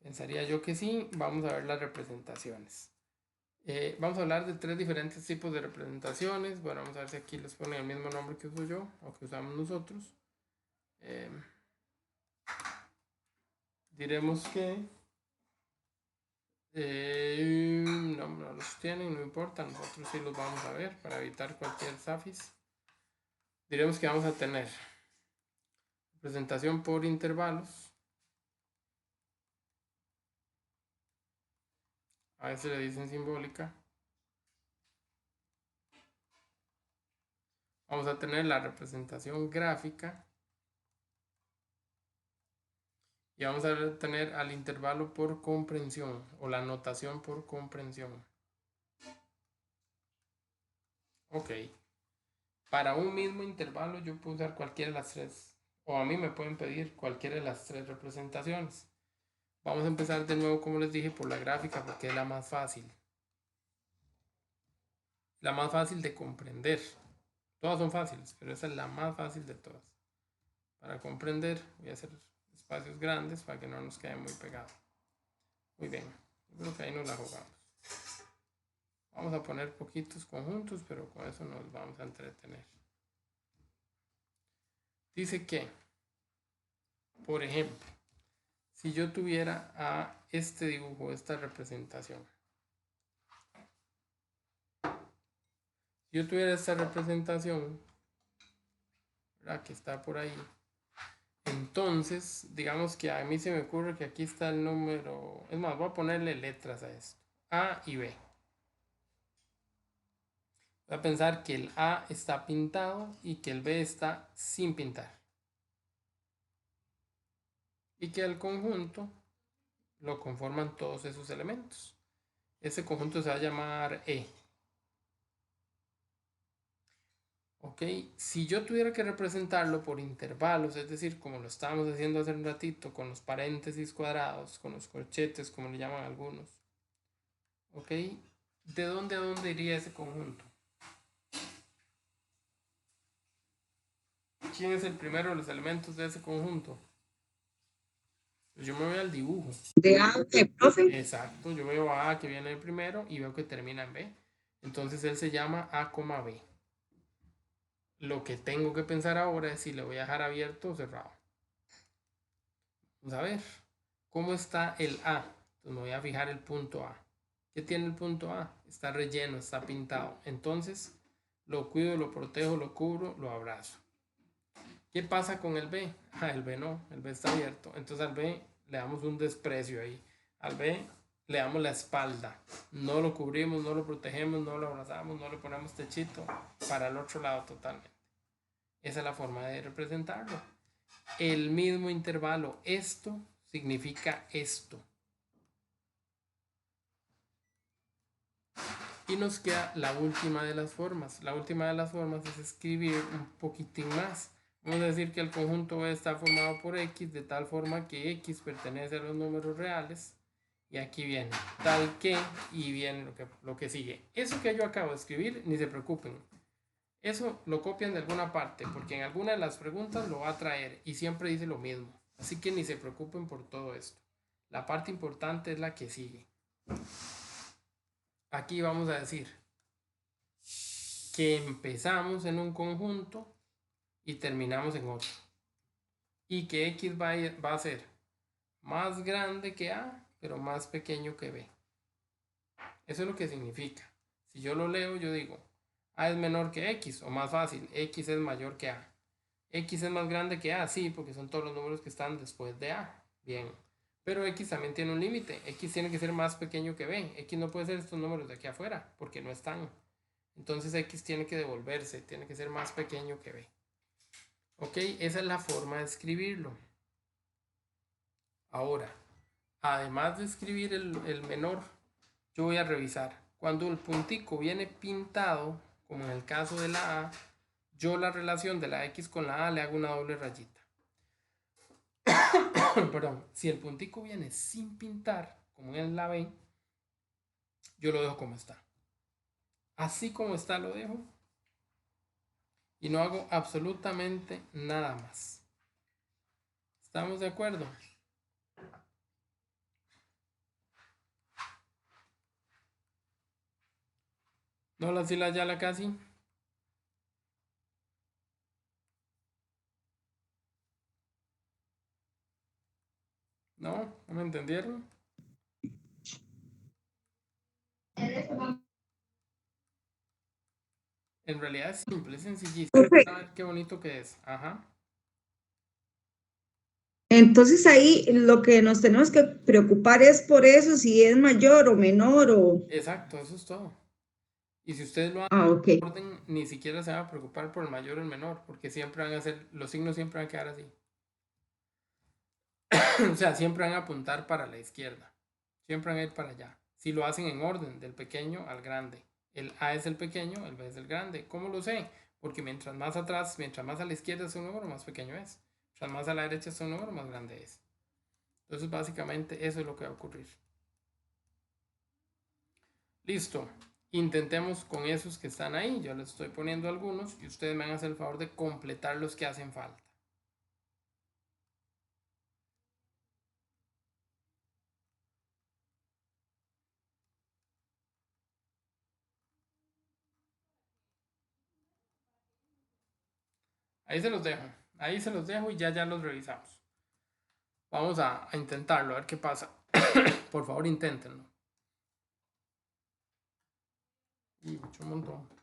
Pensaría yo que sí. Vamos a ver las representaciones. Vamos a hablar de tres diferentes tipos de representaciones. Bueno, vamos a ver si aquí les ponen el mismo nombre que uso yo o que usamos nosotros. Diremos que no los tienen, no importa, nosotros sí los vamos a ver para evitar cualquier zafis. Diremos que vamos a tener representación por intervalos. A veces le dicen simbólica. Vamos a tener la representación gráfica. Y vamos a tener al intervalo por comprensión o la notación por comprensión. Ok. Para un mismo intervalo yo puedo usar cualquiera de las tres. O a mí me pueden pedir cualquiera de las tres representaciones. Vamos a empezar de nuevo, como les dije, por la gráfica porque es la más fácil. La más fácil de comprender. Todas son fáciles, pero esa es la más fácil de todas. Para comprender voy a hacer espacios grandes para que no nos quede muy pegado. Muy bien, yo creo que ahí nos la jugamos. Vamos a poner poquitos conjuntos, pero con eso nos vamos a entretener. Dice que, por ejemplo, si yo tuviera a este dibujo, esta representación. Si yo tuviera esta representación, ¿verdad? Que está por ahí. Entonces, digamos que a mí se me ocurre que aquí está el número. Es más, voy a ponerle letras a esto. A y B. Voy a pensar que el A está pintado y que el B está sin pintar. Y que el conjunto lo conforman todos esos elementos. Ese conjunto se va a llamar E. Ok, si yo tuviera que representarlo por intervalos, es decir, como lo estábamos haciendo hace un ratito, con los paréntesis cuadrados, con los corchetes, como le llaman algunos. Ok, ¿de dónde a dónde iría ese conjunto? ¿Quién es el primero de los elementos de ese conjunto? Pues yo me voy al dibujo. De A, profe. Exacto, yo veo a A que viene el primero y veo que termina en B. Entonces él se llama A, B. Lo que tengo que pensar ahora es si le voy a dejar abierto o cerrado. Vamos a ver. ¿Cómo está el A? Entonces me voy a fijar el punto A. ¿Qué tiene el punto A? Está relleno, está pintado. Entonces lo cuido, lo protejo, lo cubro, lo abrazo. ¿Qué pasa con el B? El B no, el B está abierto. Entonces al B le damos un desprecio ahí. Al B le damos la espalda. No lo cubrimos, no lo protegemos, no lo abrazamos, no le ponemos techito para el otro lado totalmente. Esa es la forma de representarlo. El mismo intervalo, esto significa esto. Y nos queda la última de las formas. La última de las formas es escribir un poquitín más. Vamos a decir que el conjunto B está formado por X de tal forma que X pertenece a los números reales. Y aquí viene tal que y viene lo que sigue. Eso que yo acabo de escribir, ni se preocupen. Eso lo copian de alguna parte porque en alguna de las preguntas lo va a traer y siempre dice lo mismo. Así que ni se preocupen por todo esto. La parte importante es la que sigue. Aquí vamos a decir que empezamos en un conjunto y terminamos en otro. y que X va a ser más grande que A, pero más pequeño que B. Eso es lo que significa. Si yo lo leo, yo digo, A es menor que X, o más fácil, X es mayor que A. X es más grande que A, sí, porque son todos los números que están después de A. Bien. Pero X también tiene un límite. X tiene que ser más pequeño que B. X no puede ser estos números de aquí afuera, porque no están. Entonces X tiene que devolverse, tiene que ser más pequeño que B. Ok, esa es la forma de escribirlo. Ahora, además de escribir el menor, yo voy a revisar. Cuando el puntico viene pintado, como en el caso de la A, yo la relación de la X con la A le hago una doble rayita. Perdón, si el puntico viene sin pintar, como en la B, yo lo dejo como está. Así como está lo dejo y no hago absolutamente nada más. ¿Estamos de acuerdo? ¿No la fila ya la casi? ¿No? ¿No me entendieron? En realidad es simple, es sencillísimo. Profe, A ver qué bonito que es. Ajá. entonces ahí lo que nos tenemos que preocupar es por eso, si es mayor o menor o... Exacto, eso es todo. Y si ustedes lo hacen Ah, ok. en orden, ni siquiera se van a preocupar por el mayor o el menor, porque siempre van a ser, los signos siempre van a quedar así. O sea, siempre van a apuntar para la izquierda. Siempre van a ir para allá. Si lo hacen en orden, del pequeño al grande. El A es el pequeño, el B es el grande. ¿Cómo lo sé? Porque mientras más atrás, mientras más a la izquierda es un número, más pequeño es. Mientras más a la derecha es un número, más grande es. Entonces, básicamente, eso es lo que va a ocurrir. Listo. Intentemos con esos que están ahí. Yo les estoy poniendo algunos y ustedes me van a hacer el favor de completar los que hacen falta. Ahí se los dejo. Ahí se los dejo y ya los revisamos. Vamos a intentarlo, a ver qué pasa. Por favor, inténtenlo. Y mucho un montón.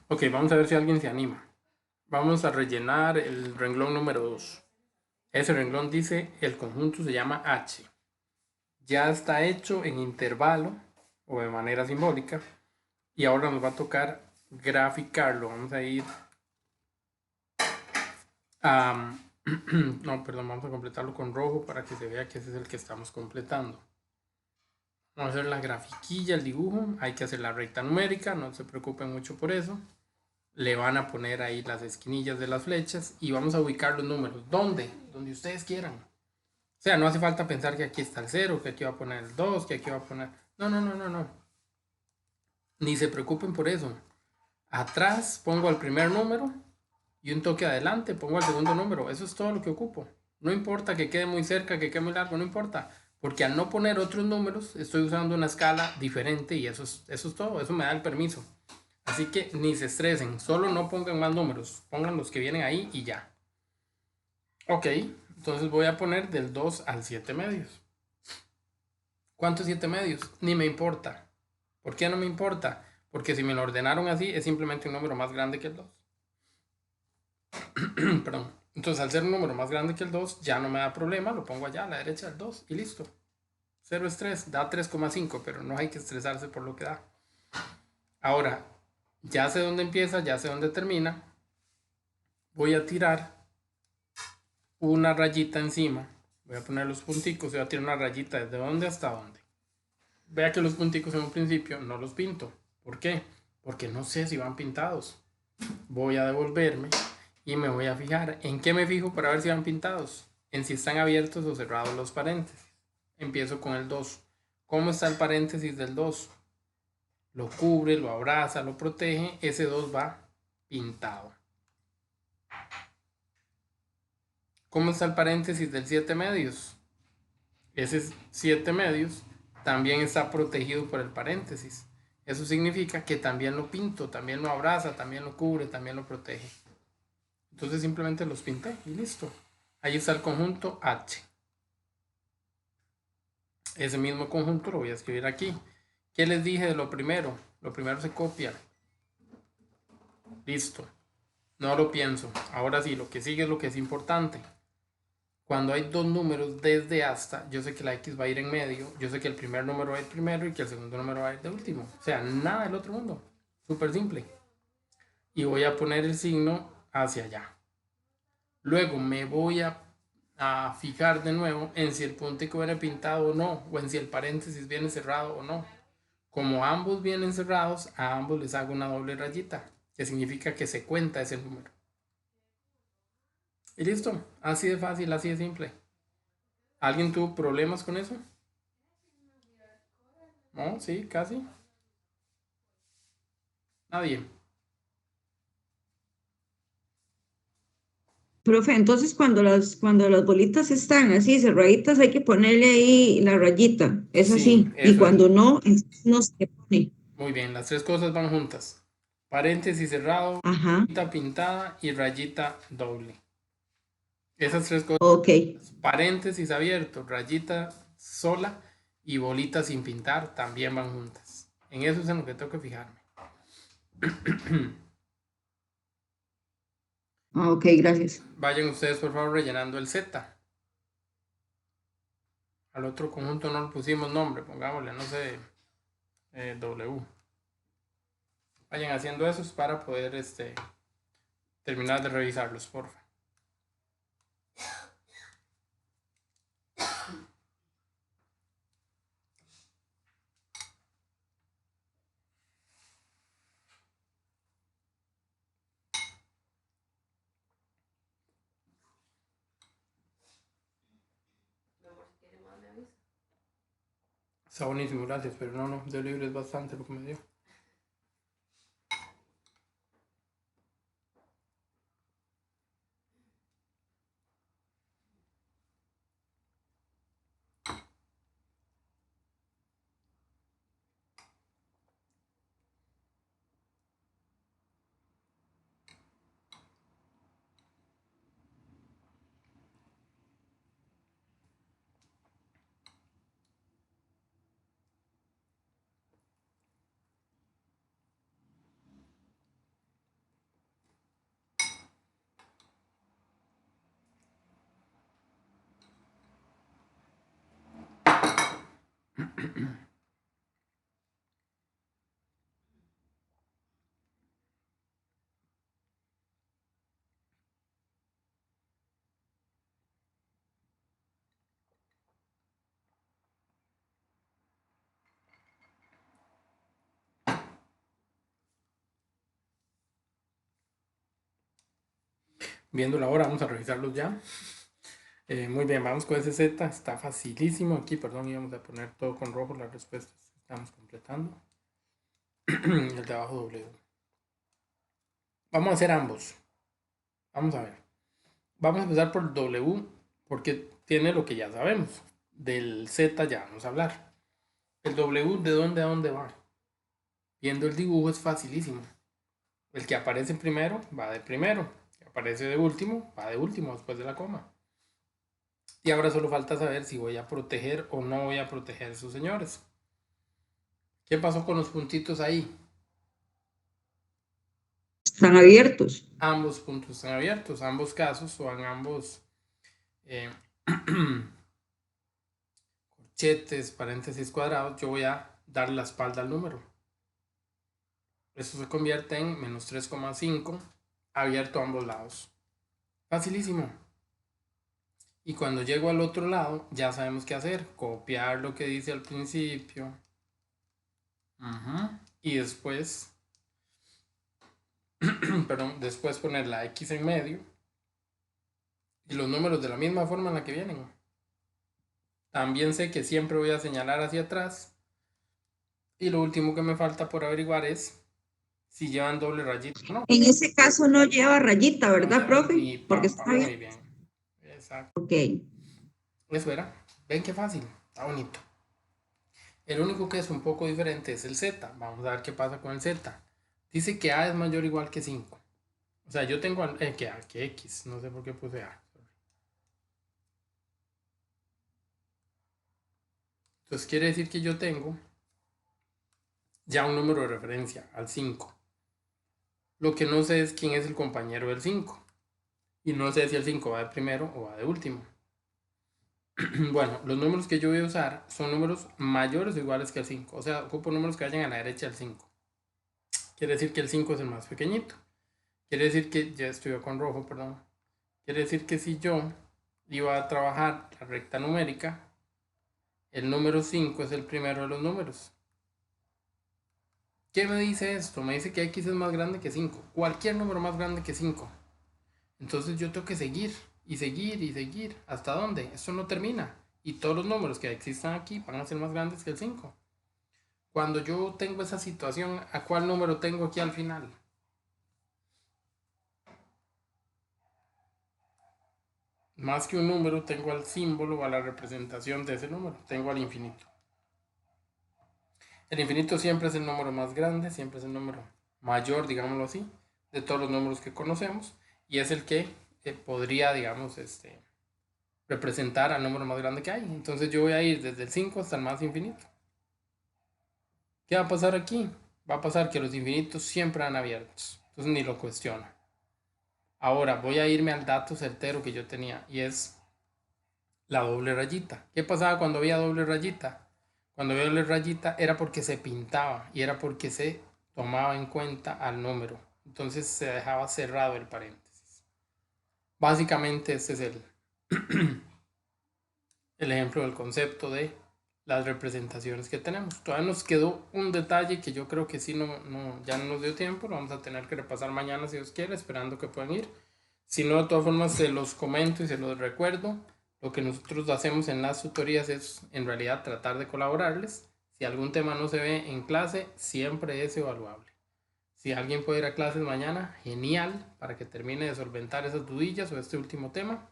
Ok, vamos a ver si alguien se anima. Vamos a rellenar el renglón número 2. Ese renglón dice, el conjunto se llama H. Ya está hecho en intervalo o de manera simbólica. Y ahora nos va a tocar graficarlo. Vamos a ir a... no, perdón, vamos a completarlo con rojo para que se vea que ese es el que estamos completando. Vamos a hacer la grafiquilla, el dibujo. Hay que hacer la recta numérica, no se preocupen mucho por eso. Le van a poner ahí las esquinillas de las flechas y vamos a ubicar los números. ¿Dónde? Donde ustedes quieran. O sea, no hace falta pensar que aquí está el 0, que aquí va a poner el 2, que aquí va a poner... No. Ni se preocupen por eso. Atrás pongo el primer número y un toque adelante pongo el segundo número. Eso es todo lo que ocupo. No importa que quede muy cerca, que quede muy largo, no importa. Porque al no poner otros números, estoy usando una escala diferente y eso es todo. Eso me da el permiso. Así que ni se estresen, solo no pongan más números, pongan los que vienen ahí y ya. Ok, entonces voy a poner del 2 al 7 medios. ¿Cuántos 7 medios? Ni me importa. ¿Por qué no me importa? Porque si me lo ordenaron así, es simplemente un número más grande que el 2. Perdón. Entonces, al ser un número más grande que el 2, ya no me da problema, lo pongo allá a la derecha del 2 y listo. Cero estrés, da 3,5, pero no hay que estresarse por lo que da. Ahora, ya sé dónde empieza, ya sé dónde termina. Voy a tirar una rayita encima. Voy a poner los punticos y voy a tirar una rayita desde dónde hasta dónde. Vea que los punticos en un principio no los pinto. ¿Por qué? Porque no sé si van pintados. Voy a devolverme y me voy a fijar. ¿En qué me fijo para ver si van pintados? En si están abiertos o cerrados los paréntesis. Empiezo con el 2. ¿Cómo está el paréntesis del 2? Lo cubre, lo abraza, lo protege. Ese 2 va pintado. ¿Cómo está el paréntesis del 7 medios? Ese 7 medios también está protegido por el paréntesis. Eso significa que también lo pinto, también lo abraza, también lo cubre, también lo protege. Entonces simplemente los pinté y listo. Ahí está el conjunto H. Ese mismo conjunto lo voy a escribir aquí. ¿Qué les dije de lo primero? Lo primero se copia. Listo. No lo pienso. Ahora sí, lo que sigue es lo que es importante. Cuando hay dos números desde hasta, yo sé que la X va a ir en medio, yo sé que el primer número va a ir primero y que el segundo número va a ir de último. O sea, nada del otro mundo. Súper simple. Y voy a poner el signo hacia allá. Luego me voy a fijar de nuevo en si el puntico viene pintado o no, o en si el paréntesis viene cerrado o no. Como ambos vienen cerrados, a ambos les hago una doble rayita, que significa que se cuenta ese número. Y listo, así de fácil, así de simple. ¿Alguien tuvo problemas con eso? ¿No? Sí, casi. Nadie. Profe, entonces cuando las bolitas están así cerraditas hay que ponerle ahí la rayita, es Sí, así. Y eso es. cuando no, entonces no se pone. Muy bien, las tres cosas van juntas. Paréntesis cerrado, Ajá, rayita pintada y rayita doble. Esas tres cosas. ok. Paréntesis abierto, rayita sola y bolita sin pintar también van juntas. En eso es en lo que tengo que fijarme. Ok, gracias. Vayan ustedes por favor rellenando el Z. Al otro conjunto no le pusimos nombre, pongámosle, no sé, W. Vayan haciendo esos para poder terminar de revisarlos, porfa. Está buenísimo, gracias, pero no, de libre es bastante lo que me dio. Viendo la hora, vamos a revisarlos ya. Muy bien, vamos con ese Z, está facilísimo aquí, perdón, íbamos a poner todo con rojo las respuestas, estamos completando. El de abajo W. Vamos a hacer ambos. Vamos a ver. Vamos a empezar por W, porque tiene lo que ya sabemos. Del Z ya vamos a hablar. El W, ¿de dónde a dónde va? Viendo el dibujo es facilísimo. El que aparece primero va de primero. El que aparece de último va de último después de la coma. Y ahora solo falta saber si voy a proteger o no voy a proteger a esos señores. ¿Qué pasó con los puntitos ahí? Están abiertos. Ambos puntos están abiertos, ambos casos o en ambos corchetes, paréntesis cuadrados, yo voy a dar la espalda al número. Eso se convierte en menos 3,5 abierto a ambos lados. Facilísimo. Y cuando llego al otro lado, ya sabemos qué hacer. Copiar lo que dice al principio. Y después, perdón, después poner la X en medio. Y los números de la misma forma en la que vienen. También sé que siempre voy a señalar hacia atrás. Y lo último que me falta por averiguar es si llevan doble rayita o no. En ese caso no lleva rayita, ¿verdad, No, profe? ni Porque papa, está muy bien. bien. Exacto. Ok. Eso era. Ven qué fácil. Está bonito. El único que es un poco diferente es el Z. Vamos a ver qué pasa con el Z. Dice que A es mayor o igual que 5. O sea, yo tengo que X. No sé por qué puse A. Entonces quiere decir que yo tengo ya un número de referencia al 5. Lo que no sé es quién es el compañero del 5. Y no sé si el 5 va de primero o va de último. Bueno, los números que yo voy a usar son números mayores o iguales que el 5. O sea, ocupo números que vayan a la derecha del 5. Quiere decir que el 5 es el más pequeñito. Quiere decir que, ya estoy con rojo, perdón. Quiere decir que si yo iba a trabajar la recta numérica, el número 5 es el primero de los números. ¿Qué me dice esto? Me dice que X es más grande que 5. Cualquier número más grande que 5. Entonces yo tengo que seguir y seguir y seguir. ¿Hasta dónde? Esto no termina. Y todos los números que existan aquí van a ser más grandes que el 5. Cuando yo tengo esa situación, ¿a cuál número tengo aquí al final? Más que un número, tengo al símbolo o a la representación de ese número. Tengo al infinito. El infinito siempre es el número más grande, siempre es el número mayor, digámoslo así, de todos los números que conocemos. Y es el que podría, digamos, representar al número más grande que hay. Entonces yo voy a ir desde el 5 hasta el más infinito. ¿Qué va a pasar aquí? Va a pasar que los infinitos siempre van abiertos. Entonces ni lo cuestiono. Ahora voy a irme al dato certero que yo tenía y es la doble rayita. ¿Qué pasaba cuando había doble rayita? Cuando había doble rayita era porque se pintaba y era porque se tomaba en cuenta al número. Entonces se dejaba cerrado el paréntesis. Básicamente este es el ejemplo del concepto de las representaciones que tenemos. Todavía nos quedó un detalle que yo creo que sí ya no nos dio tiempo, lo vamos a tener que repasar mañana si Dios quiere, esperando que puedan ir. Si no, de todas formas se los comento y se los recuerdo. Lo que nosotros hacemos en las tutorías es en realidad tratar de colaborarles. Si algún tema no se ve en clase, siempre es evaluable. Si alguien puede ir a clases mañana, genial, para que termine de solventar esas dudillas o este último tema.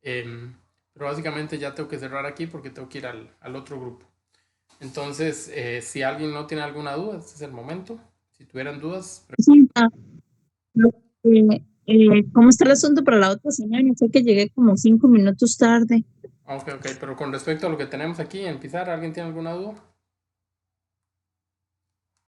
Pero básicamente ya tengo que cerrar aquí porque tengo que ir al otro grupo. Entonces, si alguien no tiene alguna duda, este es el momento. Si tuvieran dudas, Presidenta, ¿cómo está el asunto para la otra semana? Sé que llegué como 5 minutos tarde. ok, pero con respecto a lo que tenemos aquí en Pizarra, ¿alguien tiene alguna duda?